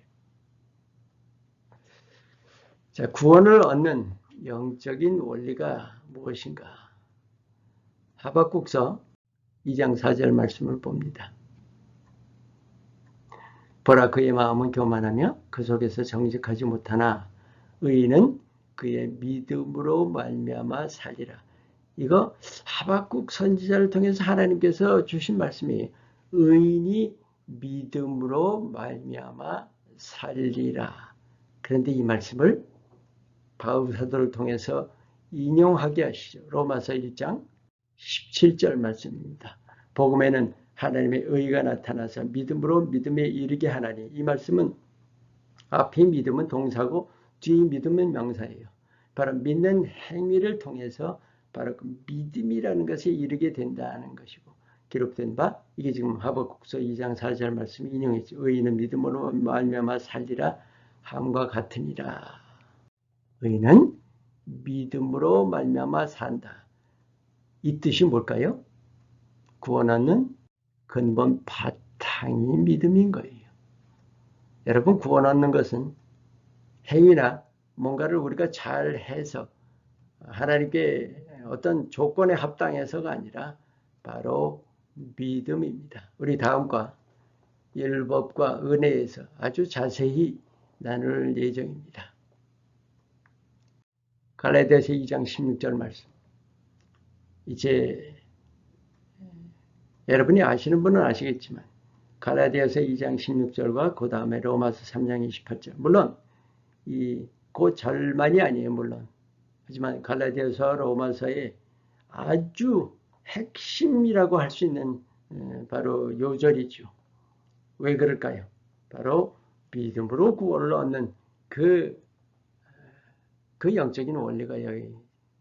자, 구원을 얻는 영적인 원리가 무엇인가? 하박국서 2장 4절 말씀을 봅니다. 보라 그의 마음은 교만하며 그 속에서 정직하지 못하나 의인은 그의 믿음으로 말미암아 살리라. 이거 하박국 선지자를 통해서 하나님께서 주신 말씀이에요. 의인이 믿음으로 말미암아 살리라. 그런데 이 말씀을 바울 사도를 통해서 인용하게 하시죠. 로마서 1장 17절 말씀입니다. 복음에는 하나님의 의가 나타나서 믿음으로 믿음에 이르게 하나니, 이 말씀은 앞에 믿음은 동사고 뒤에 믿음은 명사예요. 바로 믿는 행위를 통해서 바로 그 믿음이라는 것에 이르게 된다는 것이고, 기록된 바 이게 지금 하박국서 2장 4절 말씀 인용했죠. 의인은 믿음으로 말미암아 살리라 함과 같으니라. 의인은 믿음으로 말미암아 산다. 이 뜻이 뭘까요? 구원 얻는 근본 바탕이 믿음인 거예요. 여러분, 구원 얻는 것은 행위나 뭔가를 우리가 잘 해서 하나님께 어떤 조건에 합당해서가 아니라 바로 믿음입니다. 우리 다음과 율법과 은혜에서 아주 자세히 나눌 예정입니다. 갈라디아서 2장 16절 말씀. 이제 여러분이 아시는 분은 아시겠지만 갈라디아서 2장 16절과 그 다음에 로마서 3장 28절. 물론 그 절만이 아니에요. 물론. 하지만 갈라디아서 로마서의 아주 핵심이라고 할 수 있는 바로 요절이죠. 왜 그럴까요? 바로 믿음으로 구원을 얻는 그 영적인 원리가 여기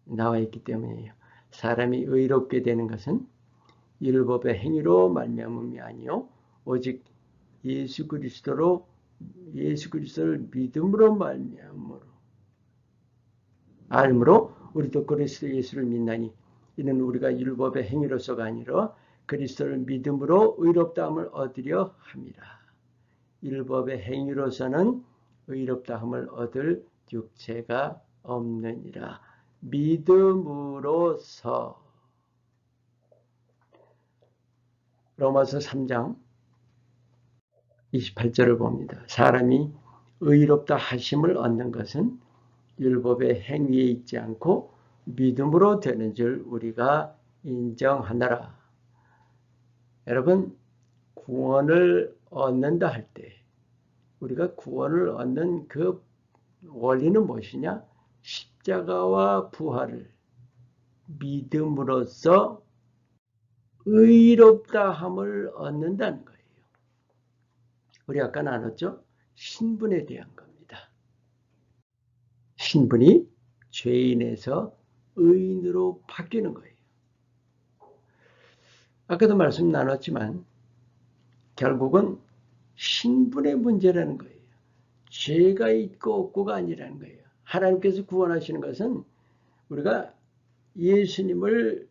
나와 있기 때문이에요. 사람이 의롭게 되는 것은 율법의 행위로 말미암음이 아니요 오직 예수 그리스도를 믿음으로 알므로 우리도 그리스도 예수를 믿나니 이는 우리가 율법의 행위로서가 아니라 그리스도를 믿음으로 의롭다함을 얻으려 함이라. 율법의 행위로서는 의롭다함을 얻을 육체가 없느니라. 믿음으로써. 로마서 3장 28절을 봅니다. 사람이 의롭다 하심을 얻는 것은 율법의 행위에 있지 않고 믿음으로 되는 줄 우리가 인정하노라. 여러분, 구원을 얻는다 할 때 우리가 구원을 얻는 그 원리는 무엇이냐? 십자가와 부활을 믿음으로써 의롭다함을 얻는다는 거예요. 우리 아까 나눴죠? 신분에 대한 겁니다. 신분이 죄인에서 의인으로 바뀌는 거예요. 아까도 말씀 나눴지만 결국은 신분의 문제라는 거예요. 죄가 있고 없고가 아니라는 거예요. 하나님께서 구원하시는 것은 우리가 예수님을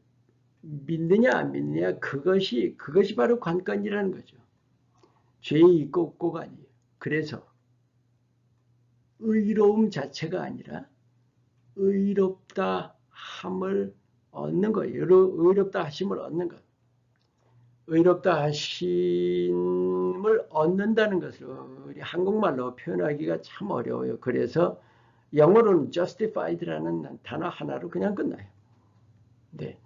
믿느냐 안 믿느냐 그것이 바로 관건이라는 거죠. 죄 있고 없고가 아니에요. 그래서 의로움 자체가 아니라 의롭다 함을 얻는 거예요. 의롭다 하심을 얻는 것. 의롭다 하심을 얻는다는 것을 우리 한국말로 표현하기가 참 어려워요. 그래서 영어로는 justified라는 단어 하나로 그냥 끝나요. 네.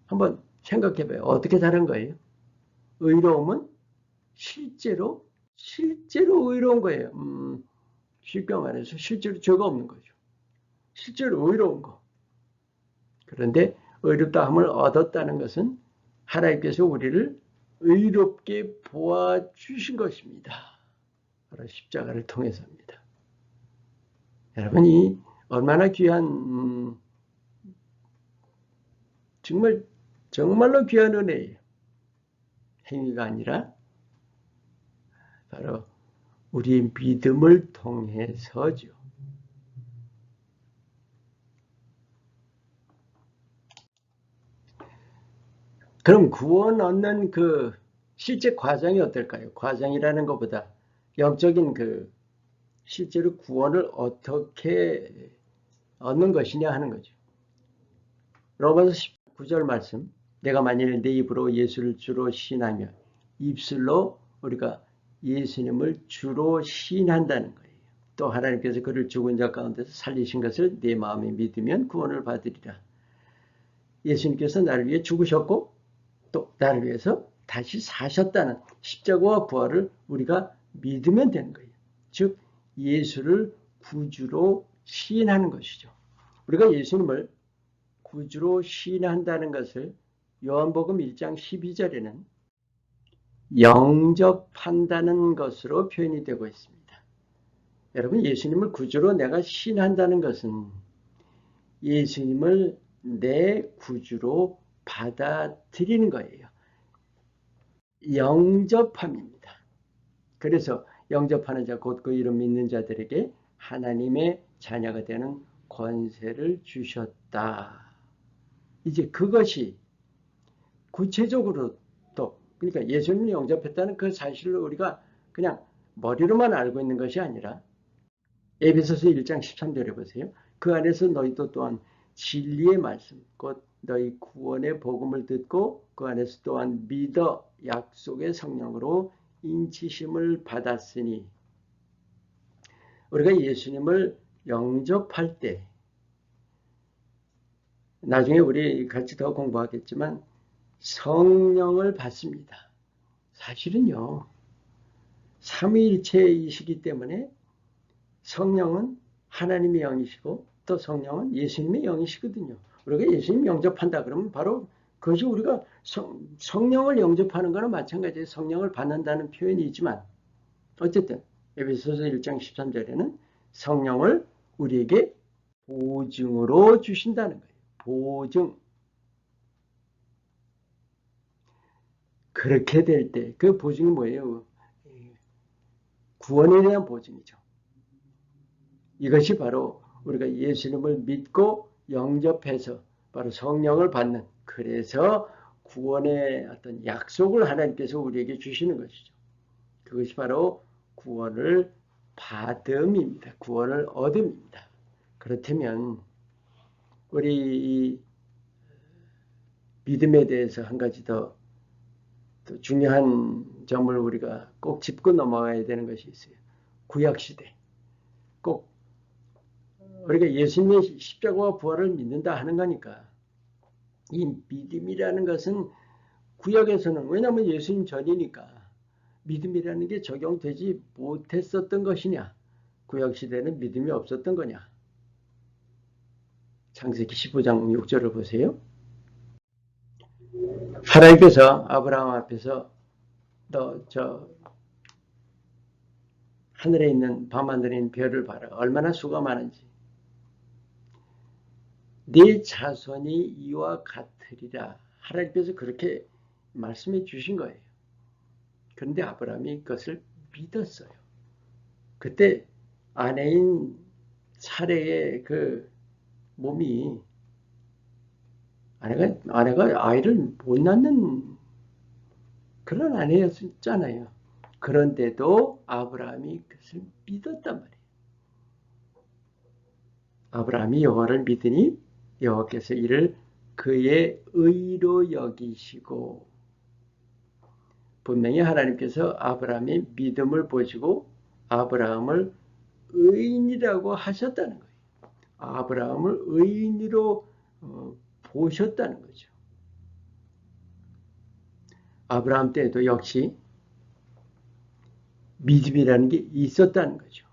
한번 생각해 봐요. 어떻게 다른 거예요? 의로움은 실제로 의로운 거예요. 쉽게 말해서 실제로 죄가 없는 거죠. 실제로 의로운 거. 그런데 의롭다함을 얻었다는 것은 하나님께서 우리를 의롭게 보아주신 것입니다. 바로 십자가를 통해서입니다. 여러분이 얼마나 귀한 정말로 귀한 은혜예요. 행위가 아니라 바로 우리의 믿음을 통해서죠. 그럼 구원 얻는 그 실제 과정이 어떨까요? 과정이라는 것보다 영적인 그 실제로 구원을 어떻게 얻는 것이냐 하는 거죠. 로마서 19절 말씀, 내가 만일 내 입으로 예수를 주로 시인하며 입술로 우리가 예수님을 주로 시인한다는 거예요. 또 하나님께서 그를 죽은 자 가운데서 살리신 것을 내 마음에 믿으면 구원을 받으리라. 예수님께서 나를 위해 죽으셨고 또 나를 위해서 다시 사셨다는 십자가와 부활을 우리가 믿으면 되는 거예요. 즉 예수를 구주로 시인하는 것이죠. 우리가 예수님을 구주로 시인한다는 것을 요한복음 1장 12절에는 영접한다는 것으로 표현이 되고 있습니다. 여러분, 예수님을 구주로 내가 시인한다는 것은 예수님을 내 구주로 받아들이는 거예요. 영접함입니다. 그래서 영접하는 자, 곧 그 이름 믿는 자들에게 하나님의 자녀가 되는 권세를 주셨다. 이제 그것이 구체적으로 또 그러니까 예수님을 영접했다는 그 사실을 우리가 그냥 머리로만 알고 있는 것이 아니라 에베소서 1장 13절에 보세요. 그 안에서 너희도 또한 진리의 말씀, 곧 너희 구원의 복음을 듣고 그 안에서 또한 믿어 약속의 성령으로 인치심을 받았으니 우리가 예수님을 영접할 때 나중에 우리 같이 더 공부하겠지만 성령을 받습니다. 사실은요. 삼위일체이시기 때문에 성령은 하나님의 영이시고 또 성령은 예수님의 영이시거든요. 우리가 예수님 영접한다 그러면 바로 그것이 우리가 성령을 영접하는 거나 마찬가지예요. 성령을 받는다는 표현이지만 어쨌든 에베소서 1장 13절에는 성령을 우리에게 보증으로 주신다는 거예요. 보증. 그렇게 될 때 그 보증이 뭐예요? 구원에 대한 보증이죠. 이것이 바로 우리가 예수님을 믿고 영접해서 바로 성령을 받는, 그래서 구원의 어떤 약속을 하나님께서 우리에게 주시는 것이죠. 그것이 바로 구원을 받음입니다. 구원을 얻음입니다. 그렇다면 우리 이 믿음에 대해서 한 가지 더 중요한 점을 우리가 꼭 짚고 넘어가야 되는 것이 있어요. 구약시대. 꼭 우리가 예수님의 십자가와 부활을 믿는다 하는 거니까 이 믿음이라는 것은 구약에서는, 왜냐하면 예수님 전이니까 믿음이라는 게 적용되지 못했었던 것이냐, 구약시대는 믿음이 없었던 거냐. 창세기 15장 6절을 보세요. 하나님께서 아브라함 앞에서 너 저 하늘에 있는 밤하늘에 있는 별을 봐라. 얼마나 수가 많은지. 네 자손이 이와 같으리라. 하나님께서 그렇게 말씀해 주신 거예요. 그런데 아브라함이 그것을 믿었어요. 그때 아내인 사레의 그 몸이, 아내가 아이를 못 낳는 그런 아내였잖아요. 그런데도 아브라함이 그것을 믿었단 말이에요. 아브라함이 여호와를 믿으니 여호와께서 이를 그의 의로 여기시고, 분명히 하나님께서 아브라함의 믿음을 보시고 아브라함을 의인이라고 하셨다는 거예요. 아브라함을 의인으로 보셨다는 거죠. 아브라함 때에도 역시 믿음이라는 게 있었다는 거죠.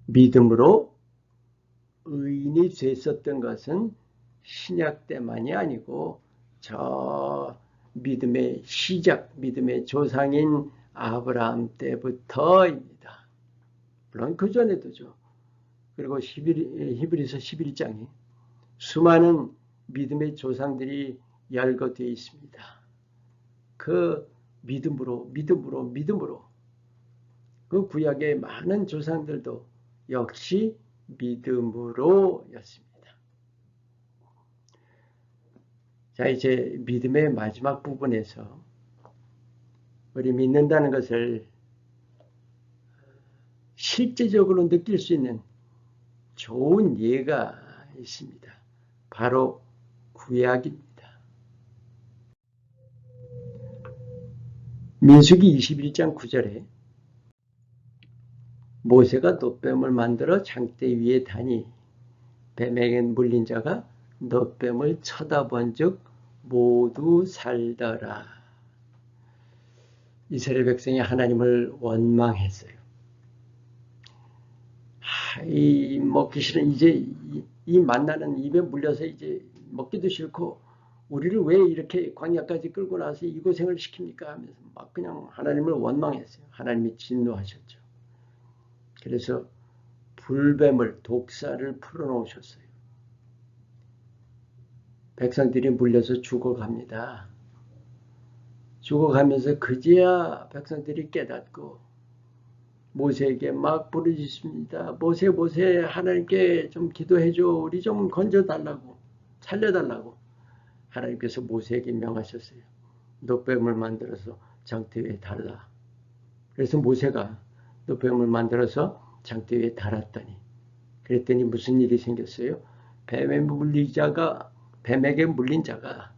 믿음으로 의인이 됐었던 것은 신약 때만이 아니고 저 믿음의 시작, 믿음의 조상인 아브라함 때부터입니다. 물론 그 전에도죠. 그리고 히브리서 11장에 수많은 믿음의 조상들이 열거되어 있습니다. 그 믿음으로 그 구약의 많은 조상들도 역시 믿음으로였습니다. 자, 이제 믿음의 마지막 부분에서 우리 믿는다는 것을 실제적으로 느낄 수 있는 좋은 예가 있습니다. 바로 구약입니다. 민수기 21장 9절에 모세가 놋뱀을 만들어 장대 위에 다니 뱀에게 물린 자가 놋뱀을 쳐다본 즉 모두 살더라. 이스라엘 백성이 하나님을 원망했어요. 이 먹기 싫은, 이제 이 만나는 입에 물려서 이제 먹기도 싫고 우리를 왜 이렇게 광야까지 끌고 나서 이 고생을 시킵니까 하면서 막 그냥 하나님을 원망했어요. 하나님이 진노하셨죠. 그래서 불뱀을, 독사를 풀어놓으셨어요. 백성들이 물려서 죽어갑니다. 죽어가면서 그제야 백성들이 깨닫고 모세에게 막 부르짖습니다. 모세 하나님께 좀 기도해줘. 우리 좀 건져달라고, 살려달라고. 하나님께서 모세에게 명하셨어요. 놋뱀을 만들어서 장대 위에 달라. 그래서 모세가 놋뱀을 만들어서 장대 위에 달았더니, 그랬더니 무슨 일이 생겼어요? 뱀에게 물린 자가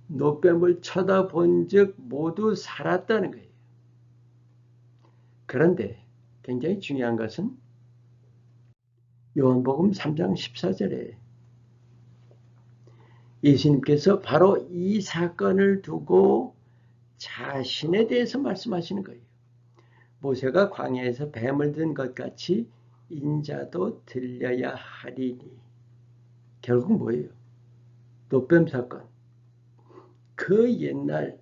놋뱀을 쳐다본 즉 모두 살았다는 거예요. 그런데 굉장히 중요한 것은 요한복음 3장 14절에 예수님께서 바로 이 사건을 두고 자신에 대해서 말씀하시는 거예요. 모세가 광야에서 뱀을 든 것 같이 인자도 들려야 하리니. 결국 뭐예요? 놋뱀 사건. 그 옛날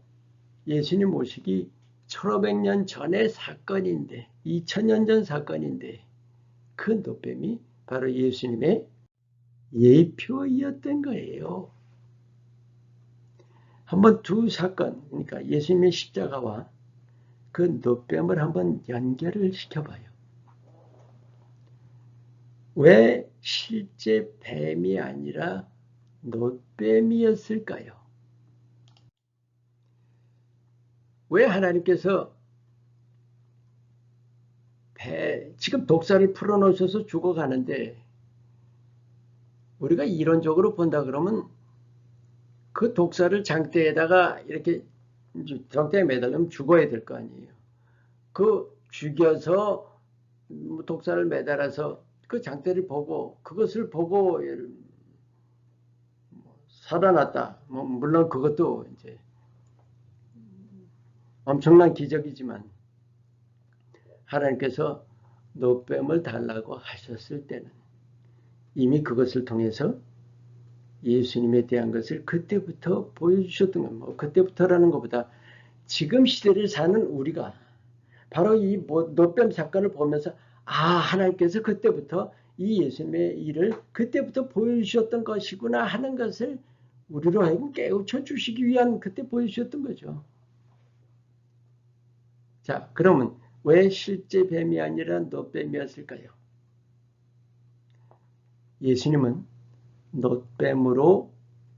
예수님 오시기 1500년 전의 사건인데, 2000년 전 사건인데, 그 놋뱀이 바로 예수님의 예표였던 거예요. 한번 두 사건, 그러니까 예수님의 십자가와 그 놋뱀을 한번 연결을 시켜봐요. 왜 실제 뱀이 아니라 놋뱀이었을까요? 왜 하나님께서 지금 독사를 풀어놓으셔서 죽어가는데 우리가 이론적으로 본다 그러면 그 독사를 장대에다가 이렇게 장대에 매달리면 죽어야 될 거 아니에요. 그 죽여서 독사를 매달아서 그 장대를 보고 그것을 보고 살아났다. 물론 그것도 이제 엄청난 기적이지만 하나님께서 노뱀을 달라고 하셨을 때는 이미 그것을 통해서 예수님에 대한 것을 그때부터 보여주셨던 겁니다. 그때부터라는 것보다 지금 시대를 사는 우리가 바로 이 노뱀 사건을 보면서 하나님께서 그때부터 이 예수님의 일을 그때부터 보여주셨던 것이구나 하는 것을 우리로 하여금 깨우쳐 주시기 위한 그때 보여주셨던 거죠. 자, 그러면 왜 실제 뱀이 아니라 노뱀이었을까요? 예수님은 노뱀으로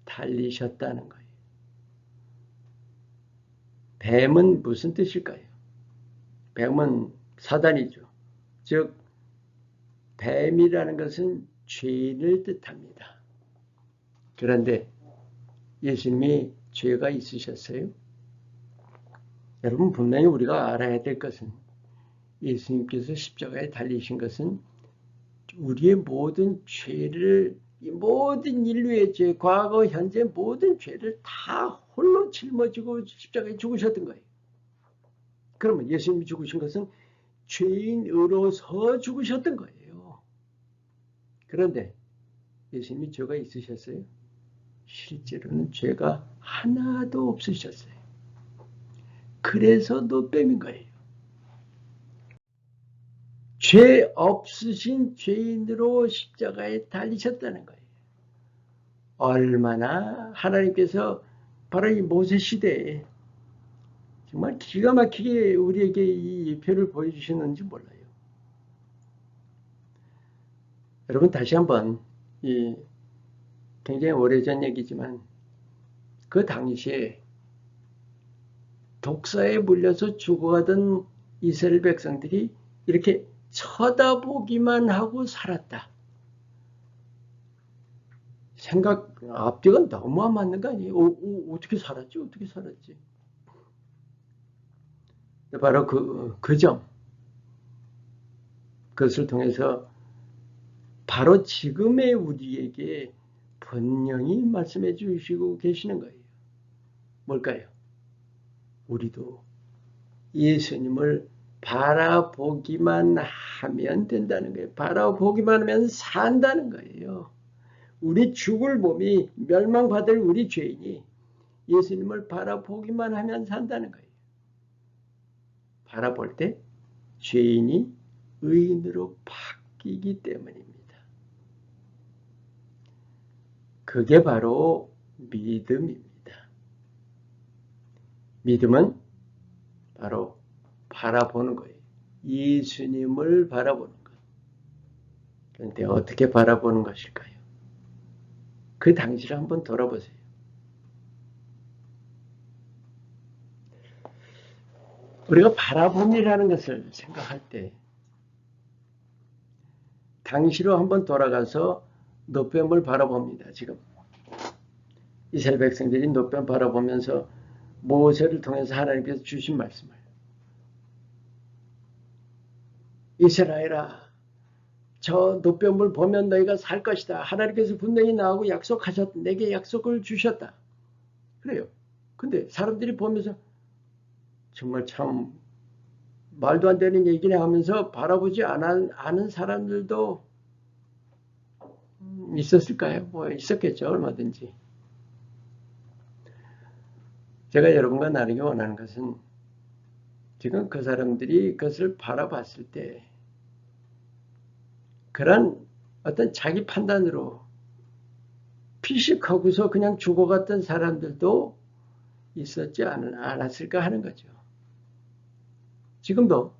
달리셨다는 거예요. 뱀은 무슨 뜻일까요? 뱀은 사단이죠. 즉 뱀이라는 것은 죄인을 뜻합니다. 그런데 예수님이 죄가 있으셨어요? 여러분 분명히 우리가 알아야 될 것은 예수님께서 십자가에 달리신 것은 우리의 모든 죄를 모든 인류의 죄, 과거, 현재 모든 죄를 다 홀로 짊어지고 십자가에 죽으셨던 거예요. 그러면 예수님이 죽으신 것은 죄인으로서 죽으셨던 거예요. 그런데 예수님이 죄가 있으셨어요? 실제로는 죄가 하나도 없으셨어요. 그래서 노뱀인 거예요. 죄 없으신 죄인으로 십자가에 달리셨다는 거예요. 얼마나 하나님께서 바로 이 모세 시대에 정말 기가 막히게 우리에게 이 표를 보여주셨는지 몰라요. 여러분 다시 한번 이 굉장히 오래전 얘기지만 그 당시에 독사에 물려서 죽어가던 이스라엘 백성들이 이렇게 쳐다보기만 하고 살았다. 앞뒤가 너무 안 맞는 거 아니에요? 어떻게 살았지? 어떻게 살았지? 바로 그 점. 그것을 통해서 바로 지금의 우리에게 분명히 말씀해 주시고 계시는 거예요. 뭘까요? 우리도 예수님을 바라보기만 하면 된다는 거예요. 바라보기만 하면 산다는 거예요. 우리 죽을 몸이 멸망받을 우리 죄인이 예수님을 바라보기만 하면 산다는 거예요. 바라볼 때 죄인이 의인으로 바뀌기 때문입니다. 그게 바로 믿음입니다. 믿음은 바로 바라보는 거예요. 예수님을 바라보는 것. 그런데 어떻게 바라보는 것일까요? 그 당시를 한번 돌아보세요. 우리가 바라봄이라는 것을 생각할 때 당시로 한번 돌아가서 노뱀을 바라봅니다. 지금 이스라엘 백성들이 노뱀 바라보면서 모세를 통해서 하나님께서 주신 말씀을 이스라엘아 저 노뱀을 보면 너희가 살 것이다. 하나님께서 분명히 나하고 내게 약속을 주셨다. 그래요. 근데 사람들이 보면서 정말 참 말도 안 되는 얘기를 하면서 바라보지 않은 사람들도 있었을까요? 뭐 있었겠죠. 얼마든지. 제가 여러분과 나누기 원하는 것은 지금 그 사람들이 그것을 바라봤을 때 그런 어떤 자기 판단으로 피식하고서 그냥 죽어갔던 사람들도 있었지 않았을까 하는 거죠. 지금도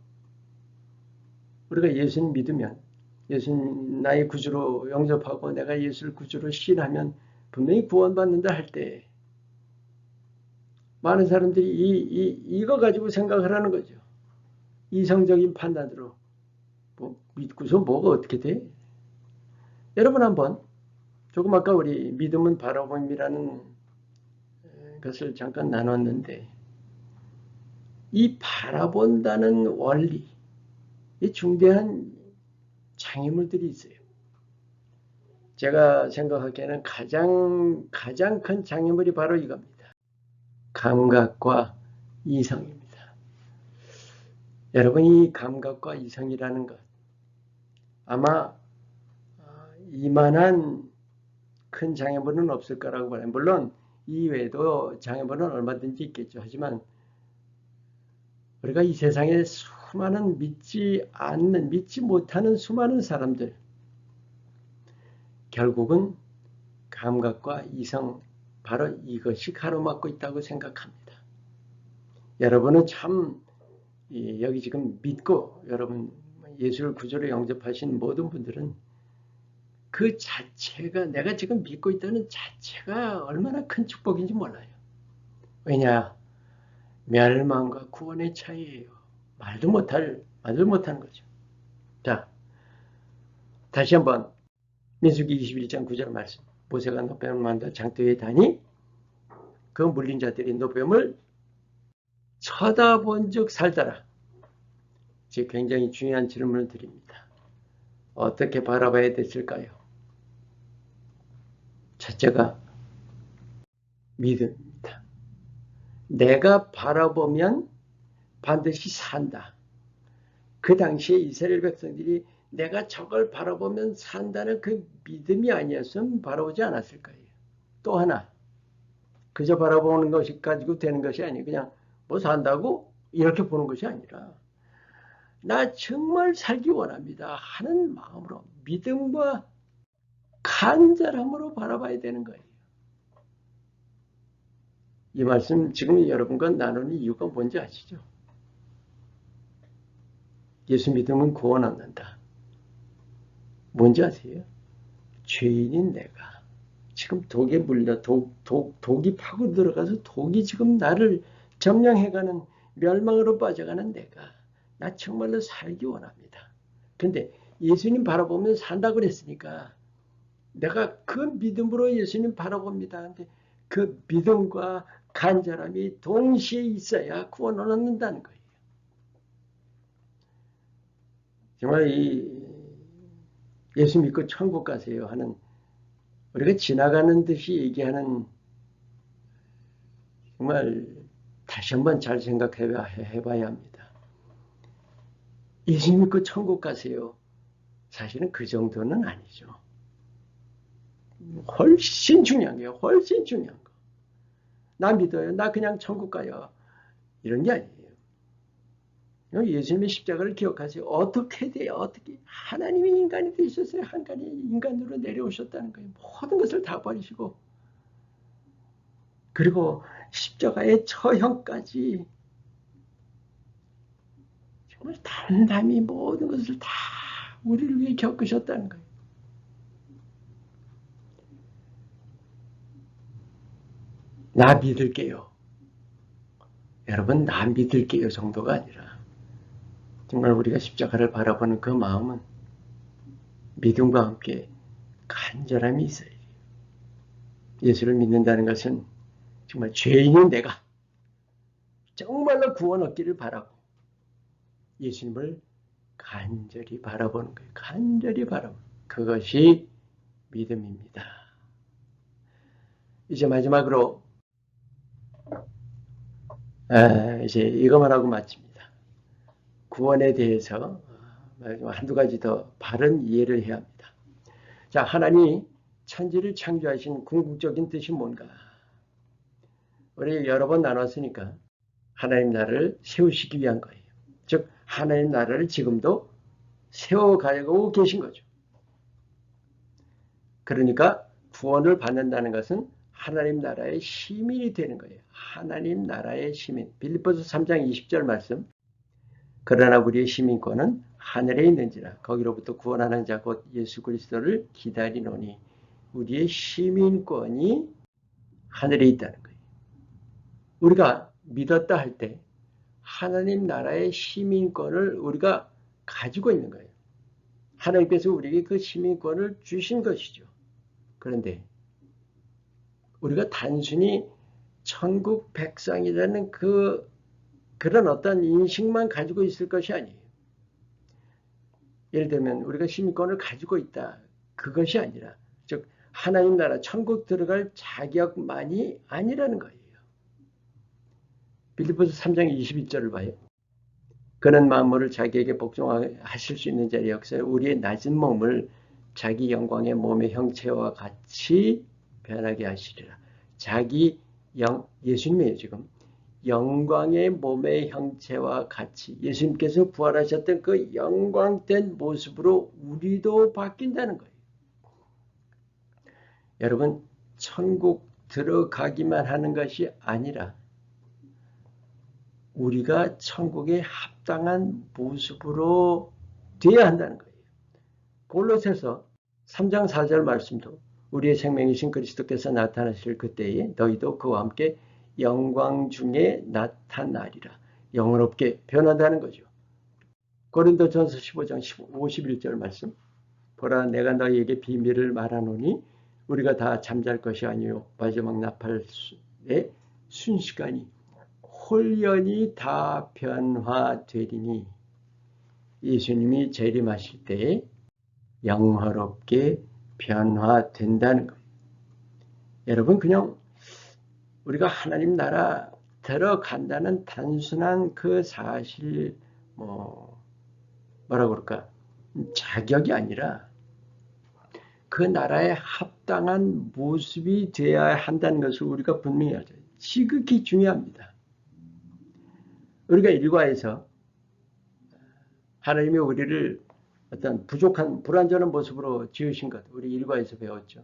우리가 예수님 믿으면 예수님 나의 구주로 영접하고 내가 예수를 구주로 신하면 분명히 구원받는다 할 때 많은 사람들이 이거 가지고 생각을 하는 거죠. 이성적인 판단으로 뭐 믿고서 뭐가 어떻게 돼? 여러분 한번 조금 아까 우리 믿음은 바라봄이라는 것을 잠깐 나눴는데 이 바라본다는 원리, 이 중대한 장애물들이 있어요. 제가 생각하기에는 가장 큰 장애물이 바로 이겁니다. 감각과 이성입니다. 여러분 이 감각과 이성이라는 것 아마 이만한 큰 장애물은 없을 거라고 봐요. 물론 이외에도 장애물은 얼마든지 있겠죠. 하지만 우리가 이 세상에 수많은 믿지 못하는 수많은 사람들 결국은 감각과 이성 바로 이것이 가로막고 있다고 생각합니다. 여러분은 참 여기 지금 믿고 여러분 예수를 구주로 영접하신 모든 분들은 그 자체가 내가 지금 믿고 있다는 자체가 얼마나 큰 축복인지 몰라요. 왜냐? 멸망과 구원의 차이예요. 말도 못하는 거죠. 자, 다시 한번 민수기 21장 9절 말씀. 모세가 노뱀을 만들어 장대에 다니 그 물린 자들이 노뱀을 쳐다본 즉 살더라. 지금 굉장히 중요한 질문을 드립니다. 어떻게 바라봐야 됐을까요? 첫째가 믿음입니다. 내가 바라보면 반드시 산다. 그 당시에 이스라엘 백성들이 내가 저걸 바라보면 산다는 그 믿음이 아니었으면 바라보지 않았을 거예요. 또 하나, 그저 바라보는 것이 가지고 되는 것이 아니에요. 그냥 뭐 산다고 이렇게 보는 것이 아니라 나 정말 살기 원합니다 하는 마음으로 믿음과 간절함으로 바라봐야 되는 거예요. 이 말씀 지금 여러분과 나누는 이유가 뭔지 아시죠? 예수 믿으면 구원 얻는다. 뭔지 아세요? 죄인인 내가 지금 독에 물려 독이 파고 들어가서 독이 지금 나를 점령해가는 멸망으로 빠져가는 내가 나 정말로 살기 원합니다. 근데 예수님 바라보면 산다고 그랬으니까 내가 그 믿음으로 예수님 바라봅니다. 근데 그 믿음과 간절함이 동시에 있어야 구원을 얻는다는 거예요. 정말 이 예수 믿고 천국 가세요 하는 우리가 지나가는 듯이 얘기하는 정말 다시 한번 잘 생각해봐야 합니다. 예수 믿고 천국 가세요. 사실은 그 정도는 아니죠. 훨씬 중요한 거예요. 훨씬 중요한 거. 나 믿어요. 나 그냥 천국 가요. 이런 게 아니에요. 예수님의 십자가를 기억하세요. 어떻게 돼요? 어떻게 하나님이 인간이 되셨어요. 하나님이 인간으로 내려오셨다는 거예요. 모든 것을 다 버리시고 그리고 십자가의 처형까지 정말 담담히 모든 것을 다 우리를 위해 겪으셨다는 거예요. 나 믿을게요. 여러분 나 믿을게요 정도가 아니라 정말 우리가 십자가를 바라보는 그 마음은 믿음과 함께 간절함이 있어야 돼요. 예수를 믿는다는 것은 정말 죄인인 내가 정말로 구원 얻기를 바라고 예수님을 간절히 바라보는 거예요. 간절히 바라보는 그것이 믿음입니다. 이제 마지막으로 이제 이것만 하고 마칩니다. 구원에 대해서 한두 가지 더 바른 이해를 해야 합니다. 자, 하나님이 천지를 창조하신 궁극적인 뜻이 뭔가? 우리 여러 번 나눴으니까 하나님 나라를 세우시기 위한 거예요. 즉 하나님 나라를 지금도 세워가고 계신 거죠. 그러니까 구원을 받는다는 것은 하나님 나라의 시민이 되는 거예요. 하나님 나라의 시민. 빌립보서 3장 20절 말씀. 그러나 우리의 시민권은 하늘에 있는지라 거기로부터 구원하는 자 곧 예수 그리스도를 기다리노니 우리의 시민권이 하늘에 있다는 거예요. 우리가 믿었다 할 때 하나님 나라의 시민권을 우리가 가지고 있는 거예요. 하나님께서 우리에게 그 시민권을 주신 것이죠. 그런데 우리가 단순히 천국 백성이라는 그런 어떤 인식만 가지고 있을 것이 아니에요. 예를 들면 우리가 시민권을 가지고 있다. 그것이 아니라 즉 하나님 나라 천국 들어갈 자격만이 아니라는 거예요. 빌립보서 3장 22절을 봐요. 그는 만물을 자기에게 복종하실 수 있는 자의 역사에 우리의 낮은 몸을 자기 영광의 몸의 형체와 같이 변하게 하시리라. 예수님이에요 지금. 영광의 몸의 형체와 같이 예수님께서 부활하셨던 그 영광된 모습으로 우리도 바뀐다는 거예요. 여러분 천국 들어가기만 하는 것이 아니라 우리가 천국에 합당한 모습으로 되어야 한다는 거예요. 골로새서 3장 4절 말씀도 우리의 생명이신 그리스도께서 나타나실 그때에 너희도 그와 함께 영광 중에 나타나리라. 영원롭게 변한다는 거죠. 고린도전서 15장 51절 말씀 보라 내가 너희에게 비밀을 말하노니 우리가 다 잠잘 것이 아니요 마지막 나팔의 순식간이 홀연히 다 변화되리니 예수님이 재림하실 때에 영화롭게 변화된다는 겁니다. 여러분 그냥 우리가 하나님 나라 들어간다는 단순한 그 사실 뭐라 그럴까 자격이 아니라 그 나라에 합당한 모습이 되어야 한다는 것을 우리가 분명히 알죠. 지극히 중요합니다. 우리가 일과에서 하나님이 우리를 어떤 부족한 불완전한 모습으로 지으신 것 우리 일과에서 배웠죠.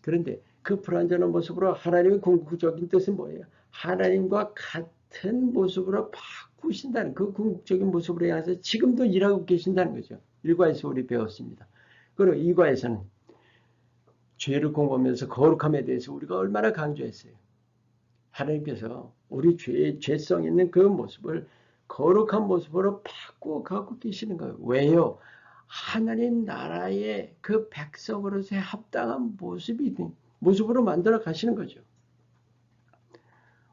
그런데 그 불완전한 모습으로 하나님의 궁극적인 뜻은 뭐예요? 하나님과 같은 모습으로 바꾸신다는 그 궁극적인 모습으로 향해서 지금도 일하고 계신다는 거죠. 일과에서 우리 배웠습니다. 그리고 이과에서는 죄를 공부하면서 거룩함에 대해서 우리가 얼마나 강조했어요. 하나님께서 우리 죄성 있는 그 모습을 거룩한 모습으로 바꾸고 계시는 거예요. 왜요? 하나님 나라의 그 백성으로서의 합당한 모습으로 만들어 가시는 거죠.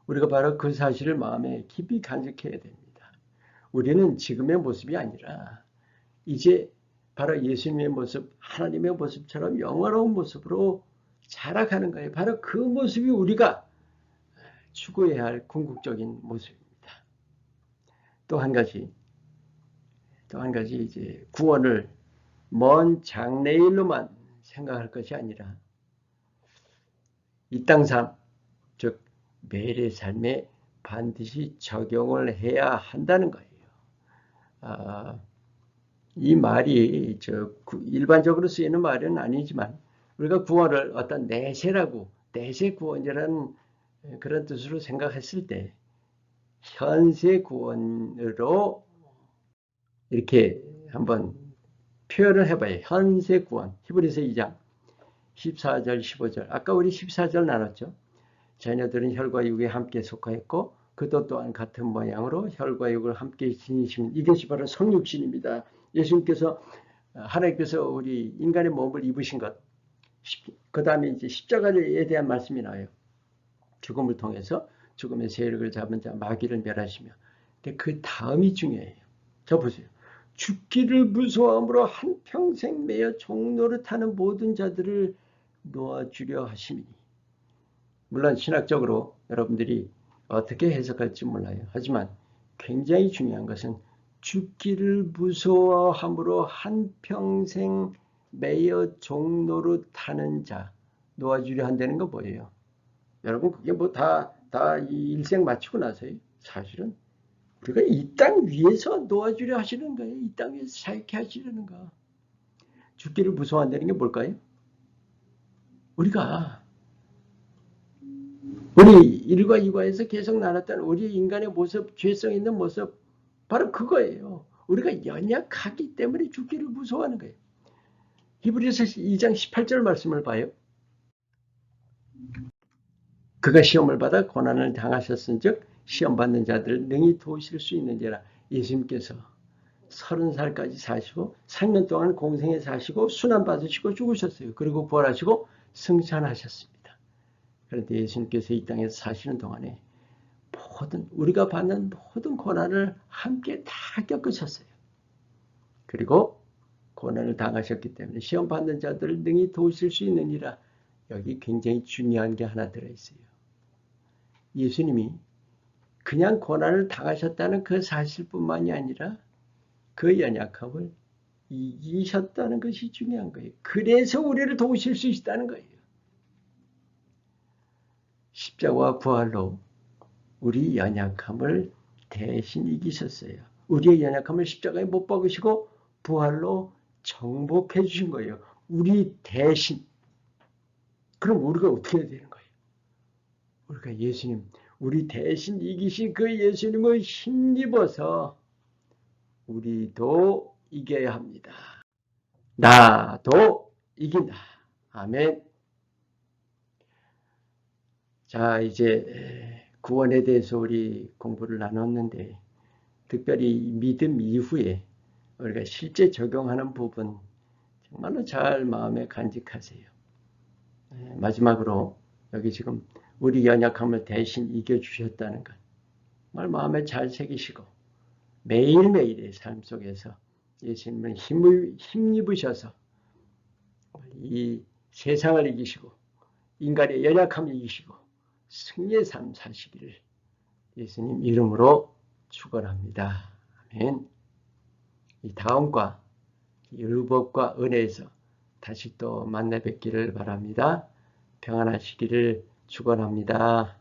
우리가 바로 그 사실을 마음에 깊이 간직해야 됩니다. 우리는 지금의 모습이 아니라 이제 바로 예수님의 모습, 하나님의 모습처럼 영원로운 모습으로 자라가는 거예요. 바로 그 모습이 우리가 추구해야 할 궁극적인 모습입니다. 또 한 가지 이제 구원을 먼 장래일로만 생각할 것이 아니라 이 땅 삶, 즉 매일의 삶에 반드시 적용을 해야 한다는 거예요. 이 말이 일반적으로 쓰이는 말은 아니지만 우리가 구원을 어떤 내세 구원이라는 그런 뜻으로 생각했을 때 현세 구원으로 이렇게 한번 표현을 해봐요. 현세 구원. 히브리서 2장 14절 15절. 아까 우리 14절 나눴죠. 자녀들은 혈과 육에 함께 속하였고 그도 또한 같은 모양으로 혈과 육을 함께 지니시는 이것이 바로 성육신입니다. 예수님께서 하나님께서 우리 인간의 몸을 입으신 것. 그 다음에 이제 십자가에 대한 말씀이 나와요. 죽음을 통해서 죽음의 세력을 잡은 자 마귀를 멸하시며. 근데 그 다음이 중요해요. 저 보세요. 죽기를 무서워함으로 한평생 매여 종노릇하는 모든 자들을 놓아주려 하시니. 물론 신학적으로 여러분들이 어떻게 해석할지 몰라요. 하지만 굉장히 중요한 것은 죽기를 무서워함으로 한평생 매여 종노릇하는 자 놓아주려 한다는 거 뭐예요? 여러분 그게 뭐 다 이 일생 마치고 나서요. 사실은 우리가 이 땅 위에서 놓아주려 하시는 거예요. 이 땅 위에서 사역해 하시려는 거. 죽기를 무서워한다는 게 뭘까요? 우리 일과 이과에서 계속 나눴던 우리 인간의 모습, 죄성 있는 모습 바로 그거예요. 우리가 연약하기 때문에 죽기를 무서워하는 거예요. 히브리서 2장 18절 말씀을 봐요. 그가 시험을 받아 고난을 당하셨은즉 시험 받는 자들을 능히 도우실 수 있는지라. 예수님께서 30살까지 사시고 3년 동안 공생에 사시고 순환 받으시고 죽으셨어요. 그리고 부활하시고 승천하셨습니다. 그런데 예수님께서 이 땅에서 사시는 동안에 우리가 받는 모든 고난을 함께 다 겪으셨어요. 그리고 고난을 당하셨기 때문에 시험 받는 자들을 능히 도우실 수 있느니라. 여기 굉장히 중요한 게 하나 들어있어요. 예수님이 그냥 고난을 당하셨다는 그 사실뿐만이 아니라 그 연약함을 이기셨다는 것이 중요한 거예요. 그래서 우리를 도우실 수 있다는 거예요. 십자가와 부활로 우리 연약함을 대신 이기셨어요. 우리의 연약함을 십자가에 못 박으시고 부활로 정복해 주신 거예요. 우리 대신. 그럼 우리가 어떻게 해야 되는 거예요? 우리가 예수님, 우리 대신 이기신 그 예수님을 힘입어서 우리도 이겨야 합니다. 나도 이긴다. 아멘. 자, 이제 구원에 대해서 우리 공부를 나눴는데 특별히 믿음 이후에 우리가 실제 적용하는 부분 정말로 잘 마음에 간직하세요. 마지막으로 여기 지금 우리 연약함을 대신 이겨주셨다는 것 정말 마음에 잘 새기시고 매일매일의 삶 속에서 예수님을 힘입으셔서 이 세상을 이기시고 인간의 연약함을 이기시고 승리의 삶 사시기를 예수님 이름으로 축원합니다. 아멘. 이 다음과 율법과 은혜에서 다시 또 만나 뵙기를 바랍니다. 평안하시기를 축원합니다.